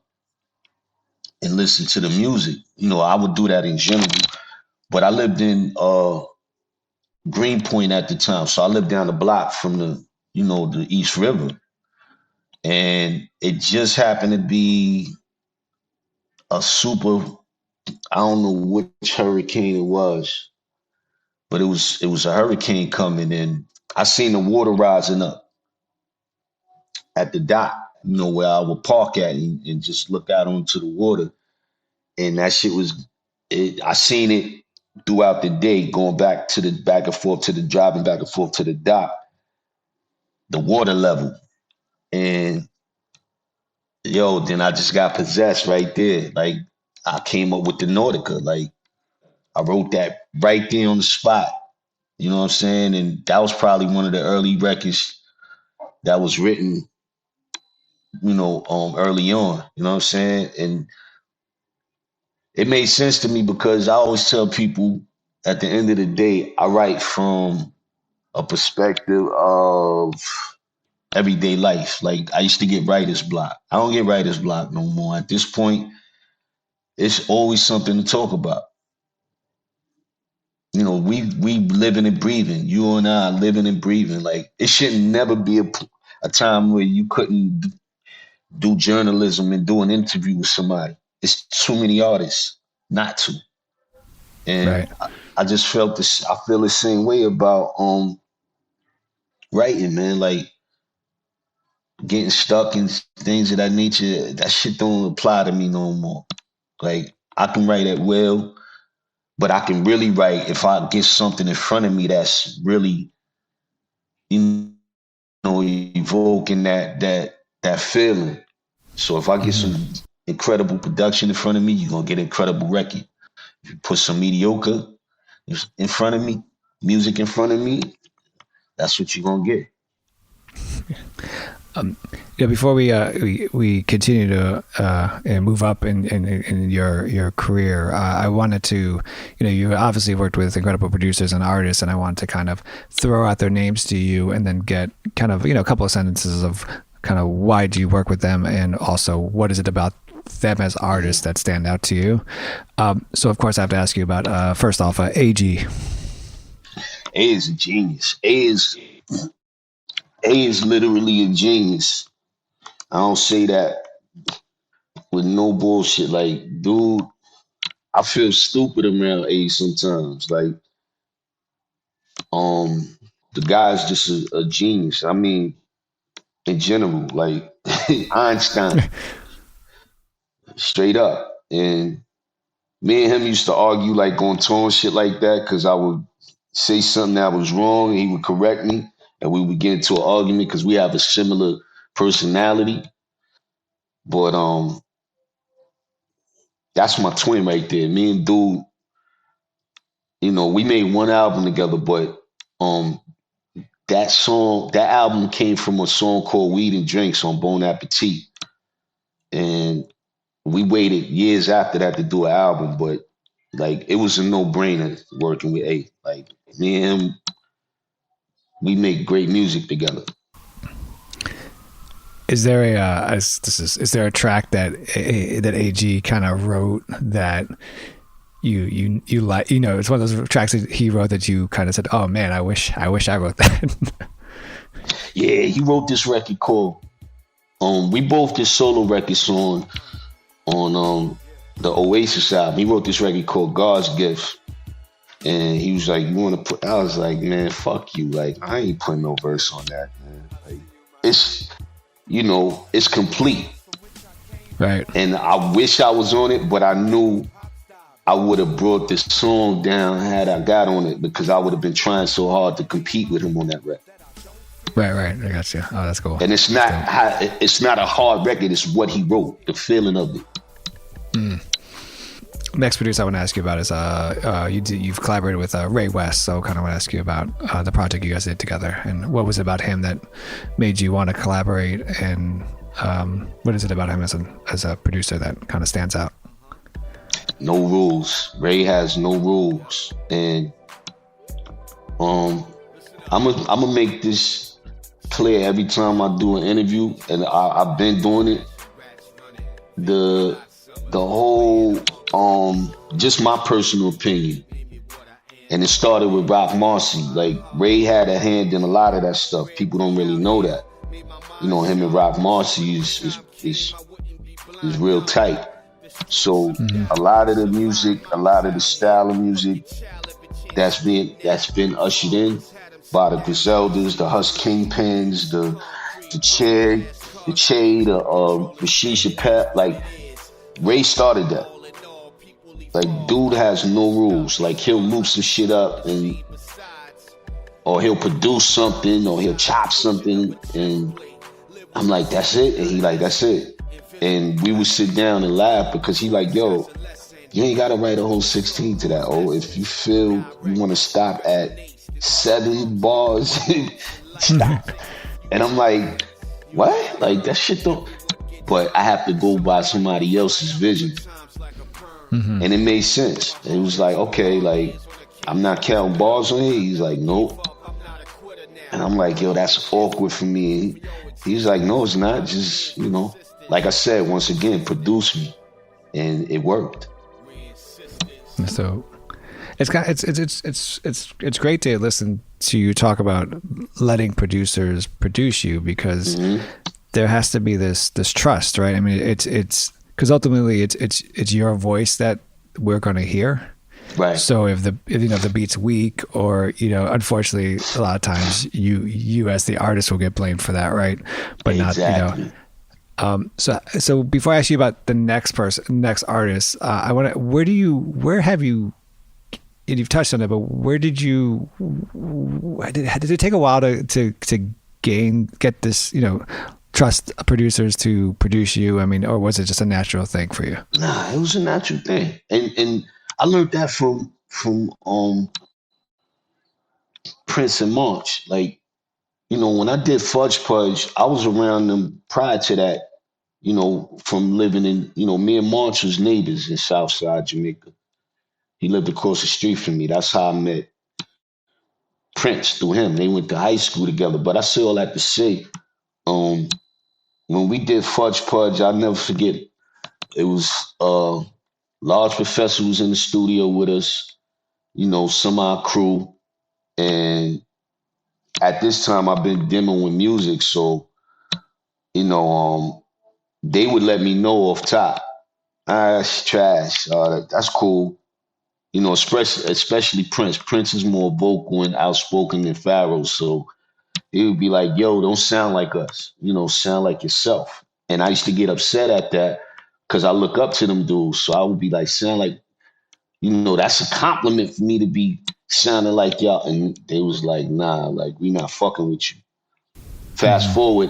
and listen to the music. I would do that in general. But I lived in Greenpoint at the time. So I lived down the block from the East River. And it just happened to be a super, I don't know which hurricane it was, but it was a hurricane coming, and I seen the water rising up at the dock, where I would park at and just look out onto the water. And that shit was I seen it throughout the day, going back and forth to the driving back and forth to the dock, the water level. And then I just got possessed right there. Like, I came up with the Nautica. Like, I wrote that right there on the spot. You know what I'm saying? And that was probably one of the early records that was written, early on. You know what I'm saying? And it made sense to me because I always tell people, at the end of the day, I write from a perspective of everyday life. Like, I used to get writer's block. I don't get writer's block no more. At this point, it's always something to talk about. We living and breathing. You and I living and breathing. Like, it should never be a time where you couldn't do journalism and do an interview with somebody. It's too many artists not to. And right. I just felt this. I feel the same way about writing, man. Like, getting stuck in things of that nature. That shit don't apply to me no more. Like, I can write at will, but I can really write if I get something in front of me that's really, evoking that feeling. So if I get some incredible production in front of me, you're gonna get an incredible record. If you put some mediocre in front of me, music in front of me, that's what you're gonna get. Before we continue to move up in your career, I wanted to, you obviously worked with incredible producers and artists, and I wanted to kind of throw out their names to you and then get kind of, a couple of sentences of kind of why do you work with them, and also what is it about them as artists that stand out to you. So of course I have to ask you about, first off, AG. A is a genius. A is literally a genius. I don't say that with no bullshit. Like, dude, I feel stupid around A sometimes. Like, the guy's just a genius. I mean, in general, like Einstein, straight up. And me and him used to argue, like, on tour and shit like that, because I would say something that was wrong and he would correct me, and we would get into an argument because we have a similar personality. But that's my twin right there. Me and dude, we made one album together, but that album came from a song called Weed and Drinks on Bon Appetit. And we waited years after that to do an album, but like, it was a no-brainer working with A. Like, me and him, we make great music together. Is there a track that AG kind of wrote that you like? It's one of those tracks that he wrote that you kind of said, "Oh man, I wish I wrote that." Yeah, he wrote this record called. We both did solo records on the Oasis album. He wrote this record called God's Gift, and he was like, "You want to put?" I was like, "Man, fuck you! Like, I ain't putting no verse on that, man. Like, it's." It's complete. Right. And I wish I was on it, but I knew I would have brought this song down had I got on it, because I would have been trying so hard to compete with him on that record. Right. I got you. Oh, that's cool. And it's not a hard record. It's what he wrote, the feeling of it. Next producer I want to ask you about is you've collaborated with Ray West, so kind of want to ask you about the project you guys did together, and what was it about him that made you want to collaborate, and what is it about him as a producer that kind of stands out? No rules. Ray has no rules, and I'm gonna make this clear every time I do an interview, and I've been doing it. The whole just my personal opinion, and it started with Rock Marcy. Like, Ray had a hand in a lot of that stuff. People don't really know that. you know, him and Rock Marcy is real tight. So a lot of the music, a lot of the style of music that's been ushered in by the Griseldas, the Husk Kingpins, the Che, the Shisha Pep. Like, Ray started that. Like, dude has no rules. Like, he'll loop some shit up, or he'll produce something, or he'll chop something, and I'm like, that's it? And he like, that's it. And we would sit down and laugh because he like, yo, you ain't got to write a whole 16 to that. Oh, if you feel you want to stop at 7 bars, stop. And I'm like, what? Like, that shit don't... But I have to go by somebody else's vision. And it made sense. It was like, okay, like, I'm not counting bars on it. He's like, nope. And I'm like, yo, that's awkward for me. He's like, no, it's not. Just, you know, like I said, once again, produce me. And it worked. So it's great to listen to you talk about letting producers produce you, because there has to be this trust, right? I mean, it's because ultimately it's your voice that we're going to hear. Right. So if the beat's weak, or, you know, unfortunately a lot of times you as the artist will get blamed for that, right? But exactly. Not, you know. So before I ask you about the next artist, I want to, where have you, and you've touched on it, but where did it take a while to get this, you know, trust producers to produce you? I mean, or was it just a natural thing for you? Nah, it was a natural thing. And I learned that from Prince and March. Like, you know, when I did Fudge Pudge, I was around them prior to that, you know, from living in, you know, me and March was neighbors in Southside Jamaica. He lived across the street from me. That's how I met Prince, through him. They went to high school together. But I say all that to say, when we did Fudge Pudge, I'll never forget, it was Large Professor was in the studio with us, you know, some of our crew. And at this time, I've been demoing music. So, you know, they would let me know off top, that's trash. That's cool. You know, especially Prince. Prince is more vocal and outspoken than Pharaoh. So it would be like, yo, don't sound like us. You know, sound like yourself. And I used to get upset at that because I look up to them dudes. So I would be like, sound like, you know, that's a compliment for me to be sounding like y'all. And they was like, nah, like, we not fucking with you. Fast forward,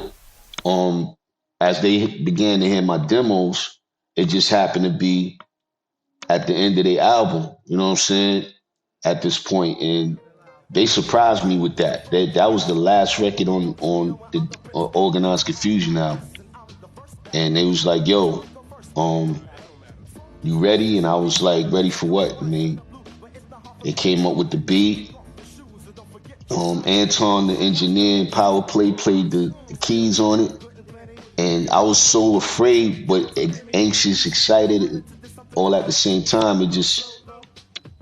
as they began to hear my demos, it just happened to be at the end of their album, you know what I'm saying, at this point. And they surprised me with that. That was the last record on the Organized Confusion album. And they was like, yo, you ready? And I was like, ready for what? I mean, they came up with the beat. Anton, the engineer and Power Play, played the keys on it. And I was so afraid, but anxious, excited, all at the same time. It just,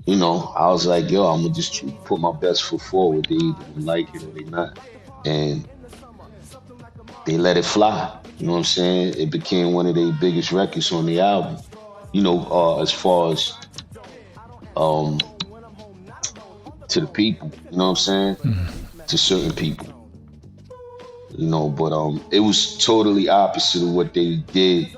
you know, I was like, yo, I'm gonna just put my best foot forward. They either like it or they not. And they let it fly. You know what I'm saying? It became one of their biggest records on the album. You know, as far as to the people, you know what I'm saying? To certain people. You know, but it was totally opposite of what they did.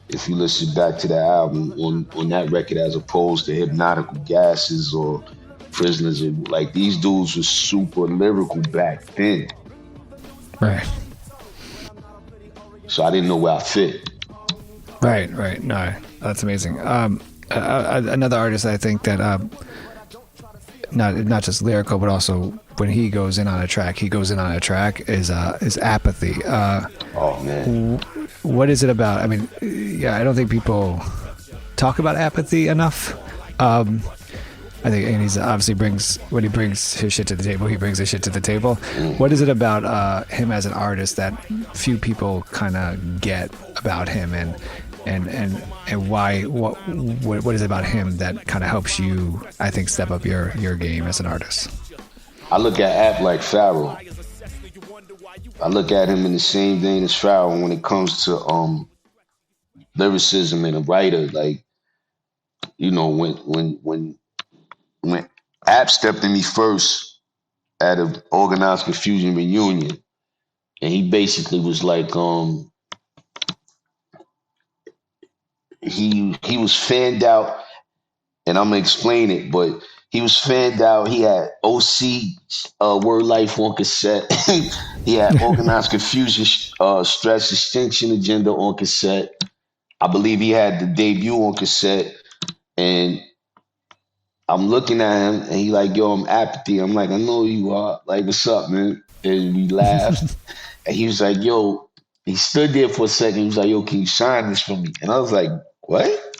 If you listen back to that album on that record, as opposed to Hypnotical Gases or Prisoners, like, these dudes were super lyrical back then. Right. So I didn't know where I fit. Right. No, that's amazing. Another artist, I think that not just lyrical, but also when he goes in on a track, is Apathy. Oh man. What is it about? I mean, yeah, I don't think people talk about Apathy enough. I think, and he's obviously when he brings his shit to the table, he brings his shit to the table. What is it about him as an artist that few people kind of get about him, and why? What is it about him that kind of helps you, I think, step up your game as an artist? I look at App like Pharaoh. I look at him in the same vein as Farrell when it comes to lyricism and a writer. Like, you know, when App stepped in me first at an organized confusion reunion, and he basically was like, he was fanned out, and I'm gonna explain it, but he was fanned out. He had OC Word Life on cassette. He had Organized Confusion Stress Extinction Agenda on cassette. I believe he had the debut on cassette, and I'm looking at him, and he like, yo, I'm Apathy. I'm like, I know you are. Like, what's up, man? And we laughed, and he was like, yo. He stood there for a second. He was like, yo, can you sign this for me? And I was like, what?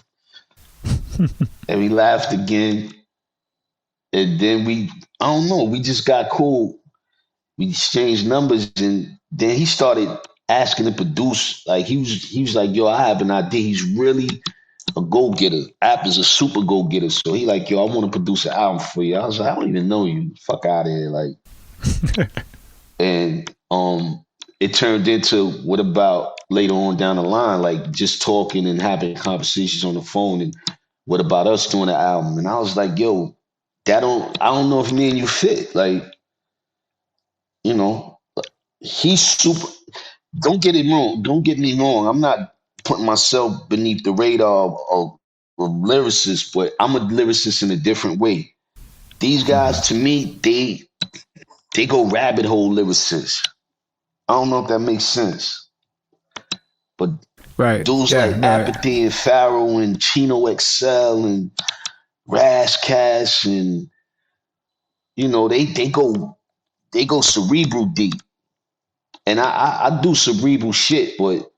And we laughed again. And then I don't know, we just got cool. We exchanged numbers, and then he started asking to produce. Like he was like, yo, I have an idea. He's really a go-getter. App is a super go-getter. So he like, yo, I want to produce an album for you. I was like, I don't even know you. Fuck out of here. Like, and it turned into what about later on down the line, like just talking and having conversations on the phone, and what about us doing an album? And I was like, yo, I don't know if me and you fit. Like, you know, he's super. Don't get it wrong. Don't get me wrong. I'm not putting myself beneath the radar of lyricists, but I'm a lyricist in a different way. These guys, to me, they go rabbit hole lyricists. I don't know if that makes sense, but right. dudes like Apathy and Pharaoh and Chino XL and Ras Cash, and you know, they go cerebral deep. And I do cerebral shit, but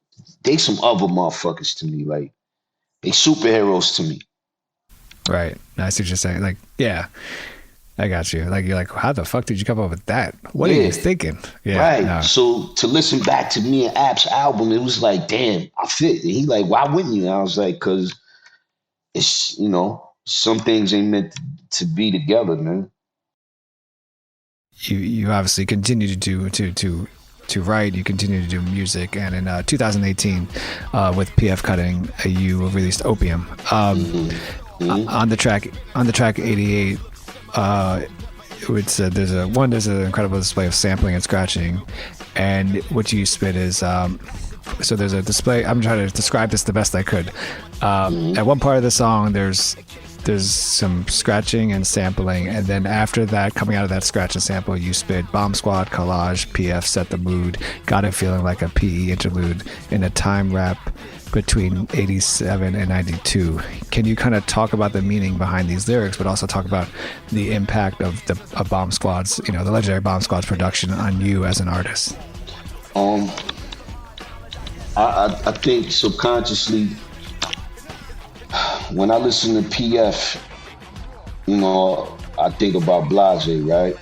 they some other motherfuckers to me. Like, they superheroes to me. Right. I see what you're saying. Like, yeah, I got you. Like, you're like, how the fuck did you come up with that? What are you thinking? Yeah. Right. No. So to listen back to me and App's album, it was like, damn, I fit. And he like, why wouldn't you? And I was like, because it's, you know, some things ain't meant to be together, man. You obviously continue to write. You continue to do music, and in 2018, with PF Cutting, you released Opium. On the track 88. There's an incredible display of sampling and scratching, and what you spit is so there's a display. I'm trying to describe this the best I could. At one part of the song, there's some scratching and sampling, and then after that, coming out of that scratch and sample, you spit Bomb Squad, Collage, PF Set the Mood, Got It Feeling Like a PE Interlude in a time rap between 87 and 92. Can you kind of talk about the meaning behind these lyrics, but also talk about the impact of Bomb Squad's, you know, the legendary Bomb Squad's production on you as an artist? I think subconsciously, when I listen to PF, you know, I think about Blase, right?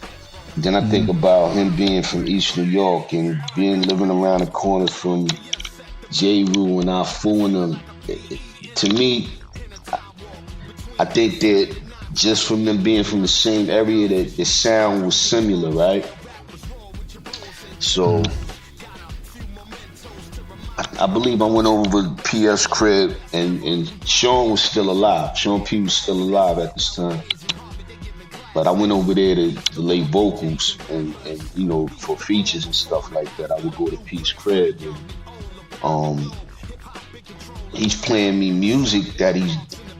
Then I think about him being from East New York and living around the corner from J. Rue and Afu and them. To me, I think that just from them being from the same area, that the sound was similar, right? So I believe I went over to P.S. crib, and Sean was still alive. Sean P was still alive at this time. But I went over there to lay vocals and you know, for features and stuff like that. I would go to P's crib, and he's playing me music that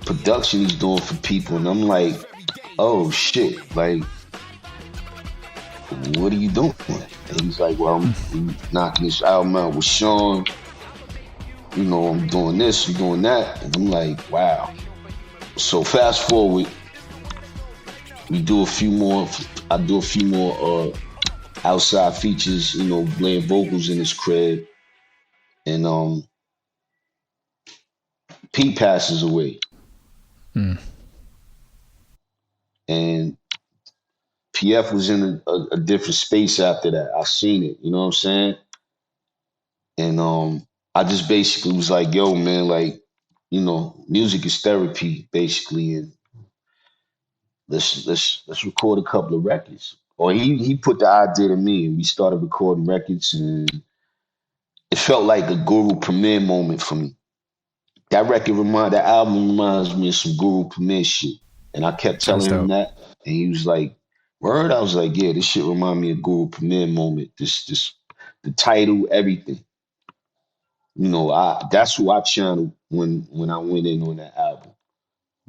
production he's doing for people, and I'm like, oh shit, like, what are you doing? And he's like, well, I'm knocking this album out with Sean. You know, I'm doing this, I'm doing that. And I'm like, wow. So fast forward, I do a few more outside features, you know, playing vocals in his crib. And Pete passes away. And PF was in a different space after that. I seen it, you know what I'm saying? And I just basically was like, yo, man, like, you know, music is therapy, basically, and let's record a couple of records. or he put the idea to me, and we started recording records, and it felt like a Guru premiere moment for me. That album reminds me of some Guru premiere shit. And I kept telling him that, and he was like, word? I was like, yeah, this shit remind me of Guru premiere moment. This, the title, everything. You know, that's who I channeled when I went in on that album.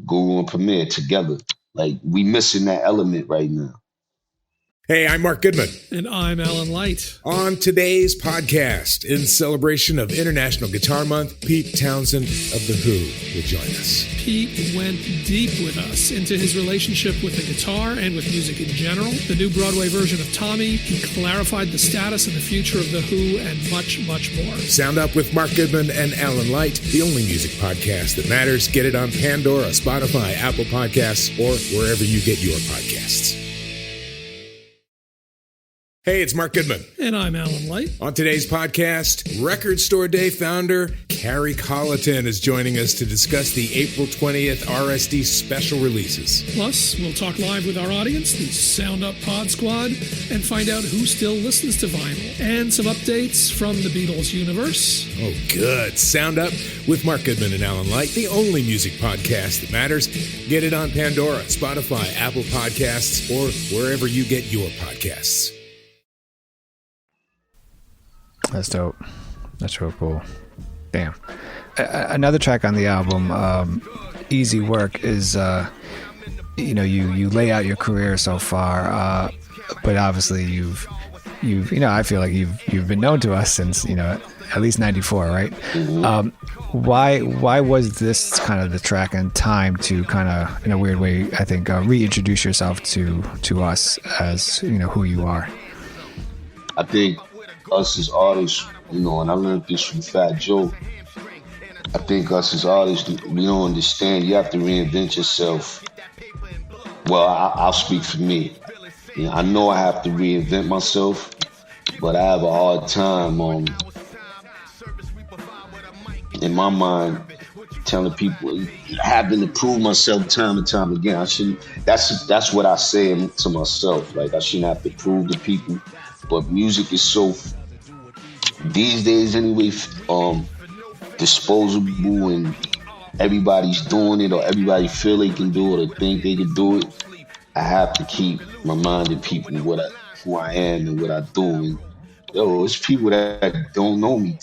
Guru and Premier together. Like, we missing that element right now. Hey, I'm Mark Goodman. And I'm Alan Light. On today's podcast, in celebration of International Guitar Month, Pete Townsend of The Who will join us. Pete went deep with us into his relationship with the guitar and with music in general, the new Broadway version of Tommy. He clarified the status and the future of The Who, and much, much more. Sound Up with Mark Goodman and Alan Light, the only music podcast that matters. Get it on Pandora, Spotify, Apple Podcasts, or wherever you get your podcasts. Hey, it's Mark Goodman. And I'm Alan Light. On today's podcast, Record Store Day founder Carrie Colleton is joining us to discuss the April 20th RSD special releases. Plus, we'll talk live with our audience, the Sound Up Pod Squad, and find out who still listens to vinyl. And some updates from the Beatles universe. Oh, good. Sound Up with Mark Goodman and Alan Light, the only music podcast that matters. Get it on Pandora, Spotify, Apple Podcasts, or wherever you get your podcasts. That's dope. That's real cool. Damn. Another track on the album, Easy Work, is, you lay out your career so far, but obviously you've, I feel like you've been known to us since, at least 94, right? Why was this kind of the track and time to kind of, in a weird way, I think, reintroduce yourself to us as, who you are? I think us as artists, and I learned this from Fat Joe. I think us as artists, we don't understand. You have to reinvent yourself. Well, I'll speak for me. I know I have to reinvent myself, but I have a hard time in my mind telling people, having to prove myself time and time again. I shouldn't. That's what I say to myself. Like, I shouldn't have to prove to people. But music is so, these days anyway, disposable, and everybody's doing it, or everybody feel they can do it, or think they can do it. I have to keep reminding people who I am and what I do. And it's people that don't know me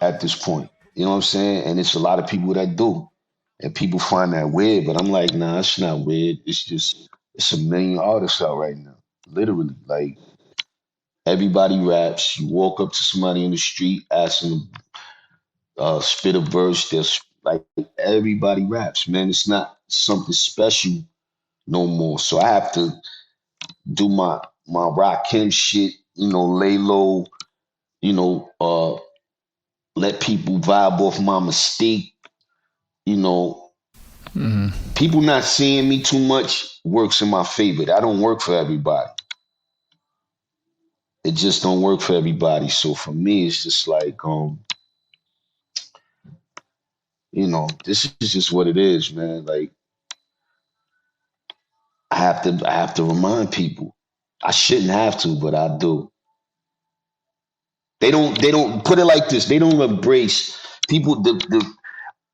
at this point. You know what I'm saying? And it's a lot of people that do. And people find that weird, but I'm like, nah, it's not weird. It's a million artists out right now. Literally, like, everybody raps. You walk up to somebody in the street, ask them to spit a verse. There's like, everybody raps, man. It's not something special no more. So I have to do my Rakim shit, lay low, let people vibe off my mistake. People not seeing me too much works in my favor. That don't work for everybody. It just don't work for everybody. So for me, it's just like, this is just what it is, man. Like, I have to remind people. I shouldn't have to, but I do. They don't put it like this. They don't embrace people,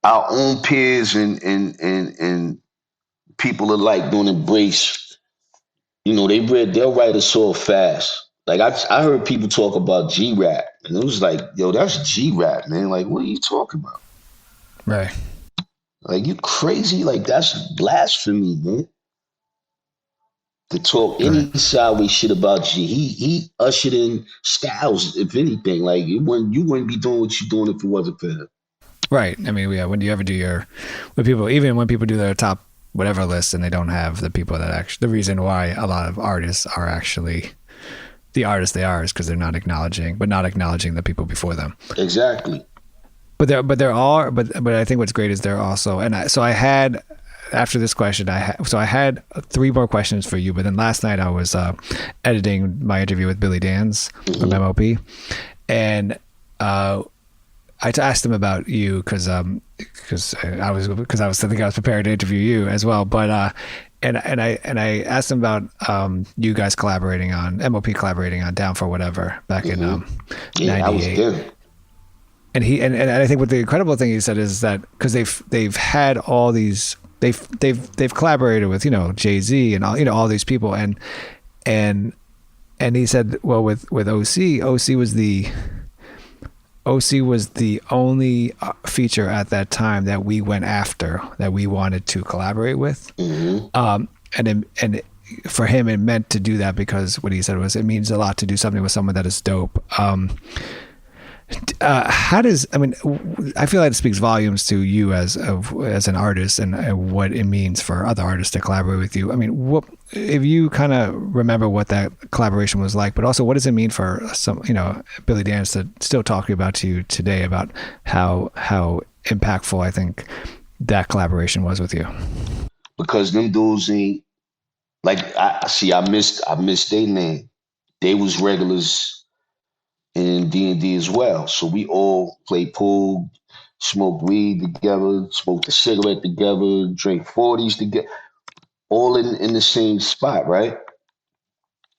our own peers and people alike don't embrace. They'll write us off fast. Like, I heard people talk about G-Rap, and it was like, yo, that's G-Rap, man. Like, what are you talking about? Right. Like, you crazy? Like, that's blasphemy, man. To talk any sideways shit about G. He ushered in Styles, if anything. Like, you wouldn't be doing what you're doing if it wasn't for him. Right. I mean, when you ever do when people do their top whatever list and they don't have the people that actually, the reason why a lot of artists are actually the artists they are is because they're not acknowledging the people before them. Exactly. But I think what's great is they're also, I had, after this question, I had 3 more questions for you, but then last night I was editing my interview with Billy Danz from MOP, and I asked him about you because I was prepared to interview you as well, but And I asked him about you guys collaborating on MOP collaborating on Down for Whatever back in yeah, 98. I was there. And and I think what the incredible thing he said is that because they've had all these they've collaborated with, you know, Jay-Z and all, you know, all these people, and he said, well, with OC was the only feature at that time that we went after, that we wanted to collaborate with. And for him, it meant to do that because what he said was, it means a lot to do something with someone that is dope. I feel like it speaks volumes to you as an artist and what it means for other artists to collaborate with you. I mean, what if you kind of remember what that collaboration was like, but also what does it mean for some, you know, Billy Dance to still talk about to you today about how impactful I think that collaboration was with you? Because them dudes ain't like I missed their name. They was regulars in D&D as well. So we all play pool, smoke weed together, smoke a cigarette together, drink 40s together, all in the same spot, right?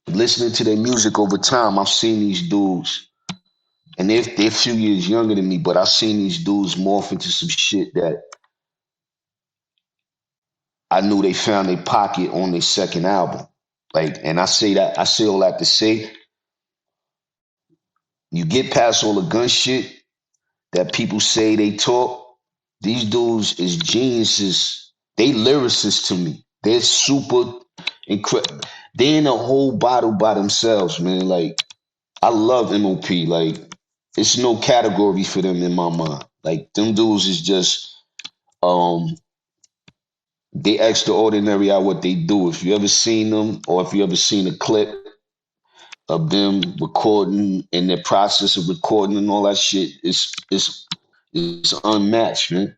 Listening to their music over time, I've seen these dudes, and they're a few years younger than me, but I've seen these dudes morph into some shit that I knew they found their pocket on their second album. Like, and I say all that to say, you get past all the gun shit that people say they talk, these dudes is geniuses. They lyricists to me. They're super incredible. They're in a whole bottle by themselves, man. Like, I love MOP. Like, it's no category for them in my mind. Like, them dudes is just, they extraordinary at what they do. If you ever seen them, or if you ever seen a clip of them recording and their process of recording and all that shit, it's unmatched, man.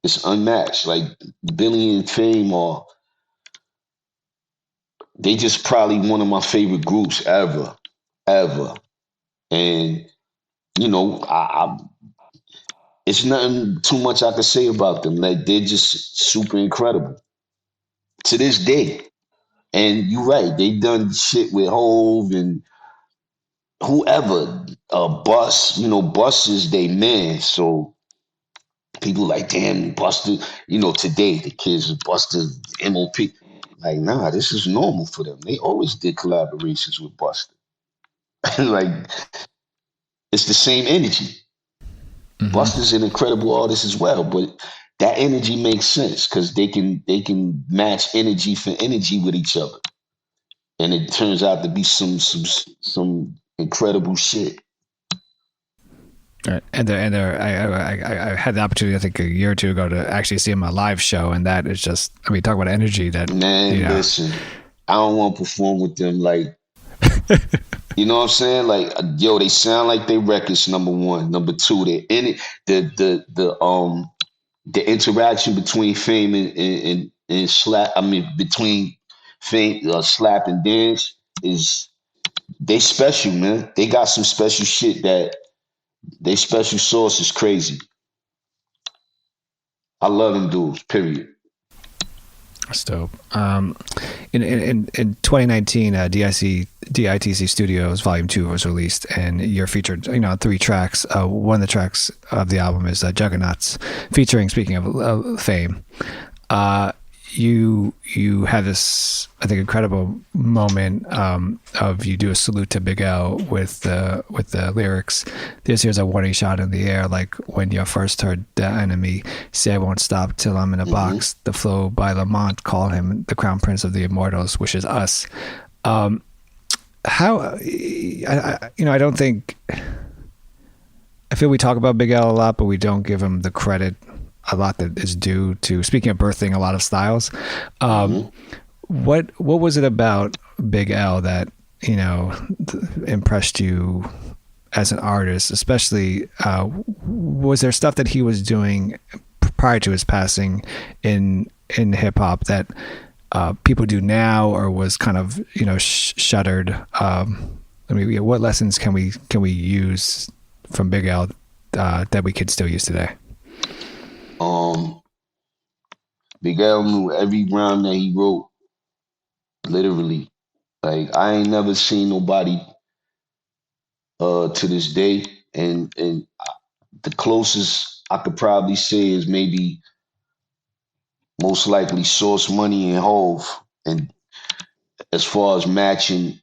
It's unmatched. Like, Billy and Fame they just probably one of my favorite groups ever. And, you know, it's nothing too much I can say about them. Like, they're just super incredible to this day. And you're right, they done shit with Hove and whoever. Bus, you know, Bus is they man. So people like, damn, Buster, you know, today the kids are Buster, MOP. Like, nah, this is normal for them. They always did collaborations with Buster. Like, it's the same energy. Buster's an incredible artist as well, but that energy makes sense because they can match energy for energy with each other, and it turns out to be some incredible shit. Right. And I had the opportunity, I think a year or two ago, to actually see him a live show, and that is just, I mean, talk about energy that, man, you know. Listen, I don't want to perform with them like, you know what I'm saying? Like, yo, they sound like they records, number one. Number two, the interaction between Fame and Slap, I mean, between Fame, Slap and Dance they special, man. They got some special shit that they special sauce is crazy. I love them dudes, period. That's dope. In 2019, D.I.T.C Studios Volume 2 was released, and you're featured, you know, 3 tracks. One of the tracks of the album is Juggernauts, featuring, speaking of Fame. You had this, I think, incredible moment of you do a salute to Big L with the lyrics. This here's a warning shot in the air, like when you first heard the enemy say I won't stop till I'm in a box. The flow by Lamont called him the crown prince of the immortals, which is us. I don't think, I feel we talk about Big L a lot, but we don't give him the credit a lot that is due to, speaking of birthing a lot of styles. What was it about Big L that, you know, impressed you as an artist? Especially, was there stuff that he was doing prior to his passing in hip hop that people do now, or was kind of, you know, shuttered? I mean, what lessons can we use from Big L that we could still use today? Big L knew every rhyme that he wrote literally. Like I ain't never seen nobody to this day, and the closest I could probably say is maybe most likely Source Money and Hove, and as far as matching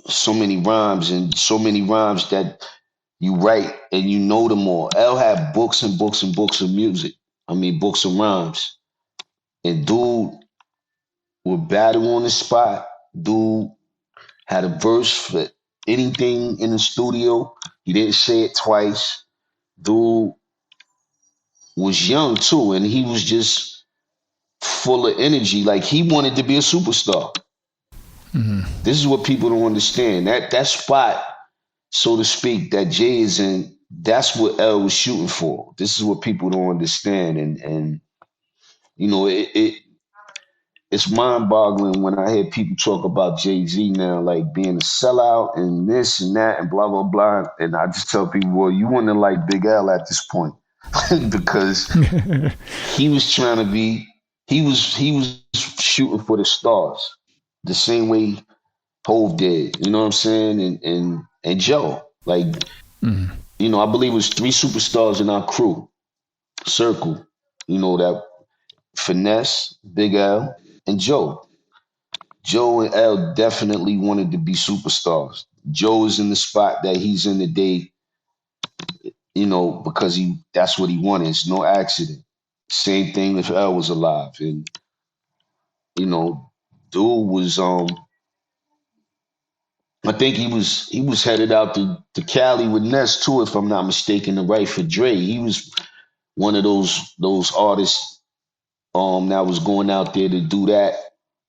so many rhymes and so many rhymes that you write and you know them all. L had books and books and books of music. I mean books of rhymes. And dude would battle on the spot. Dude had a verse for anything in the studio. He didn't say it twice. Dude was young too, and he was just full of energy. Like he wanted to be a superstar. Mm-hmm. This is what people don't understand. That spot, so to speak, that Jay is in, that's what L was shooting for. This is what people don't understand. And you know, it's mind-boggling when I hear people talk about Jay-Z now, like being a sellout and this and that and blah, blah, blah. And I just tell people, well, you wouldn't have liked Big L at this point because he was trying to be, he was shooting for the stars the same way Hove did, you know what I'm saying? And Joe, like, you know, I believe it was 3 superstars in our crew, circle, you know, that Finesse, Big L, and Joe. Joe and L definitely wanted to be superstars. Joe is in the spot that he's in today, you know, because that's what he wanted. It's no accident. Same thing if L was alive. And, you know, dude was I think he was headed out to Cali with Ness too, if I'm not mistaken, to write for Dre. He was one of those artists that was going out there to do that,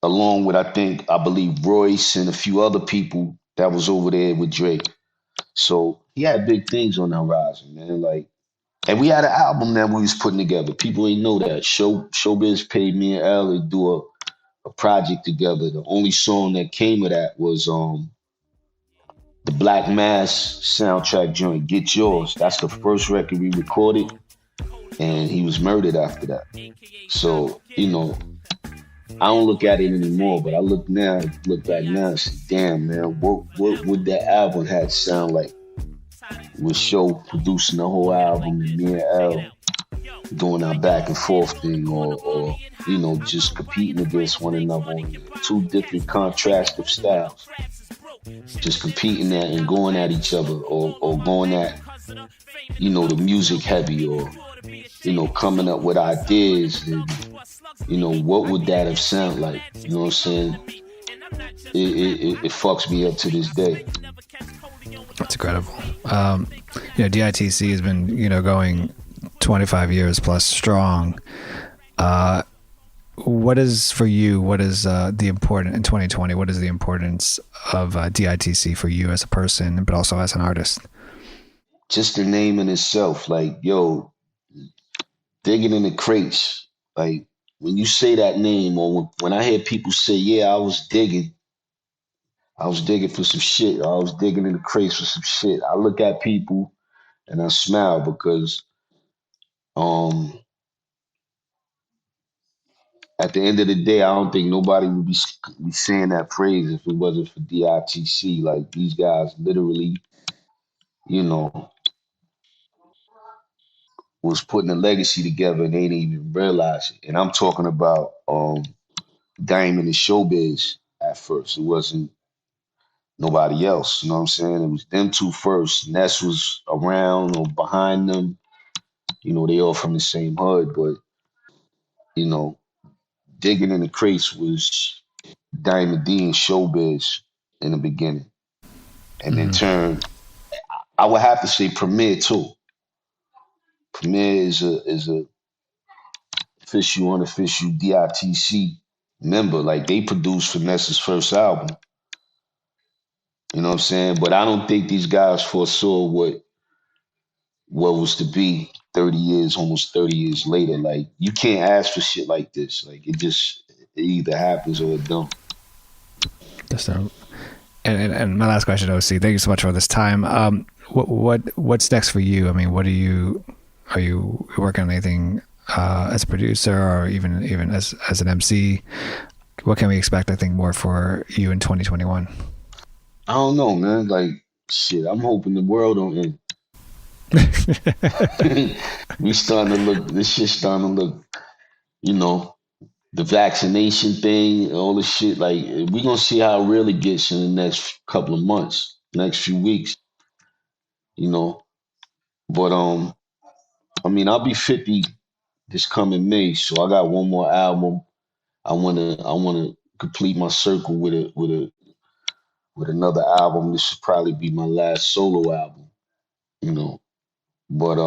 along with I believe Royce and a few other people that was over there with Dre. So he had big things on the horizon, man. Like, and we had an album that we was putting together. People ain't know that. Showbiz paid me and L to do a project together. The only song that came of that was the Black Mass soundtrack joint, Get Yours. That's the first record we recorded, and he was murdered after that. So, you know, I don't look at it anymore, but I look back now and say, damn, man, what would that album have sound like? With Show producing the whole album and me and L doing our back and forth thing, or you know, just competing against one another on 2 different contrastive styles. Just competing at and going at each other, or going at, you know, the music heavy, or, you know, coming up with ideas, and, you know, what would that have sounded like? You know what I'm saying? It fucks me up to this day. That's incredible. You know, D.I.T.C has been, you know, going 25 years plus strong. What is for you? What is the important in 2020? What is the importance of D.I.T.C for you as a person, but also as an artist? Just the name in itself, like, yo, digging in the crates. Like, when you say that name, or when I hear people say, yeah, I was digging for some shit, or I was digging in the crates for some shit, I look at people and I smile, because at the end of the day, I don't think nobody would be saying that phrase if it wasn't for D.I.T.C. Like, these guys literally, you know, was putting a legacy together and they didn't even realize it. And I'm talking about Diamond and Showbiz at first. It wasn't nobody else. You know what I'm saying? It was them 2 first. Ness was around or behind them. You know, they all from the same hood, but, you know, digging in the crates was Diamond D and Showbiz in the beginning. And in turn, I would have to say Premier too. Premier is a official, unofficial D.I.T.C member. Like, they produced Finesse's first album. You know what I'm saying? But I don't think these guys foresaw what was to be 30 years, almost 30 years later. Like, you can't ask for shit like this. Like, it either happens or it don't. That's dope. And my last question, OC, thank you so much for this time. What's next for you? I mean, are you working on anything as a producer or even as an MC? What can we expect, I think, more for you in 2021? I don't know, man. Like, shit, I'm hoping the world don't end. This shit's starting to look, the vaccination thing, all this shit. Like, we're going to see how real it gets in the next couple of months, next few weeks, But, I'll be 50 this coming May, so I got one more album. I wanna complete my circle with another album. This should probably be my last solo album, But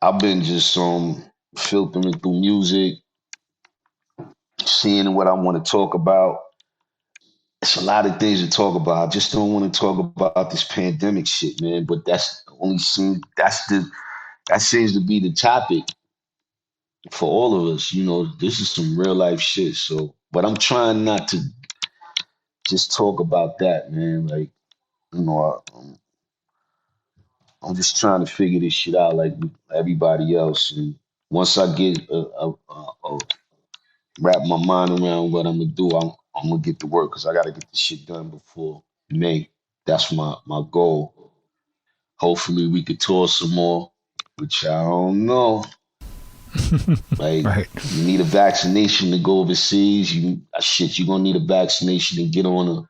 I've been just filtering through music, seeing what I want to talk about. It's a lot of things to talk about. I just don't want to talk about this pandemic shit, man. But that seems to be the topic for all of us. This is some real life shit. So, but I'm trying not to just talk about that, man. Like, I'm just trying to figure this shit out like everybody else. And once I get wrap my mind around what I'm gonna do, I'm gonna get to work because I gotta get this shit done before May. That's my goal. Hopefully we could tour some more, which I don't know. Like, right. You need a vaccination to go overseas. You're gonna need a vaccination to get on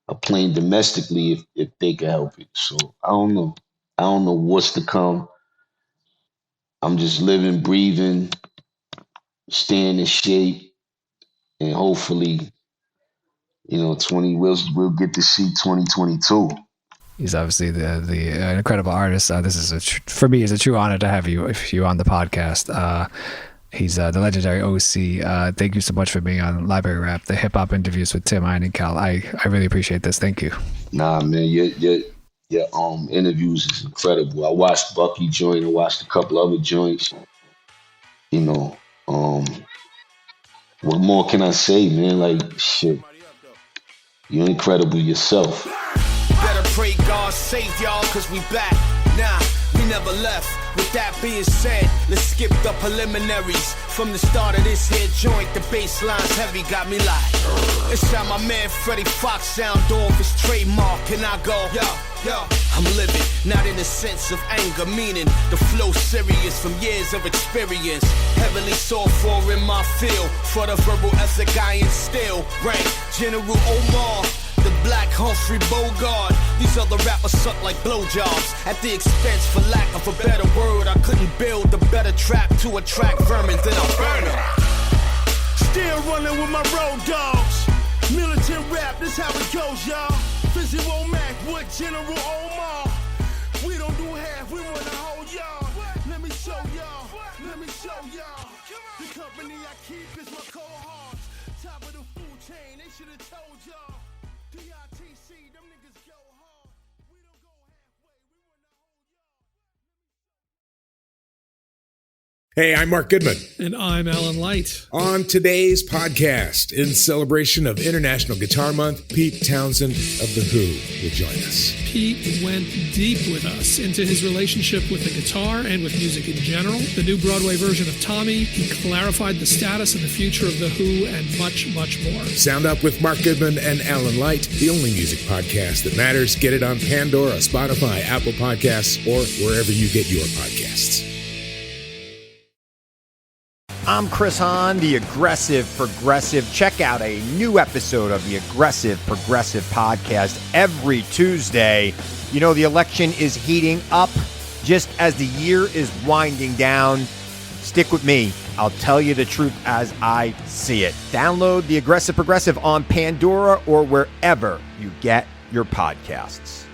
a plane domestically if they can help it. So I don't know. I don't know what's to come. I'm just living, breathing, staying in shape, and hopefully, we'll get to see 2022. He's obviously the incredible artist. This is for me, it's a true honor to have you on the podcast. He's the legendary OC. Thank you so much for being on Library Rap, the hip hop interviews with Tim Einenkel. I really appreciate this. Thank you. Nah, man, your interviews is incredible. I watched Bucky joint. I watched a couple other joints. What more can I say, man? Like, shit, you're incredible yourself. Better pray God save y'all, cause we back. Nah, we never left. With that being said, let's skip the preliminaries. From the start of this here joint, the bassline's heavy, got me like. It's how my man Freddie Fox sound off his trademark, and I go, yo, I'm living, not in the sense of anger, meaning the flow serious from years of experience. Heavily sought for in my field, for the verbal ethic I instill. Rank General Omar, the Black Humphrey Bogart. These other rappers suck like blowjobs. At the expense, for lack of a better word, I couldn't build a better trap to attract vermin than a burner. Still running with my road dogs. Militant rap, this how it goes, y'all. Physio Mac with General Omar. We don't do half, we want the whole y'all. Let me show y'all. The company I keep is my cohorts. Top of the food chain, they should have told y'all. D.I.T.C, them niggas go hard. We don't go halfway, we want the whole y'all. Hey, I'm Mark Goodman. And I'm Alan Light. On today's podcast, in celebration of International Guitar Month, Pete Townsend of The Who will join us. Pete went deep with us into his relationship with the guitar and with music in general. The new Broadway version of Tommy. He clarified the status and the future of The Who and much, much more. Sound Up with Mark Goodman and Alan Light, the only music podcast that matters. Get it on Pandora, Spotify, Apple Podcasts, or wherever you get your podcasts. I'm Chris Hahn, the Aggressive Progressive. Check out a new episode of the Aggressive Progressive podcast every Tuesday. The election is heating up just as the year is winding down. Stick with me. I'll tell you the truth as I see it. Download the Aggressive Progressive on Pandora or wherever you get your podcasts.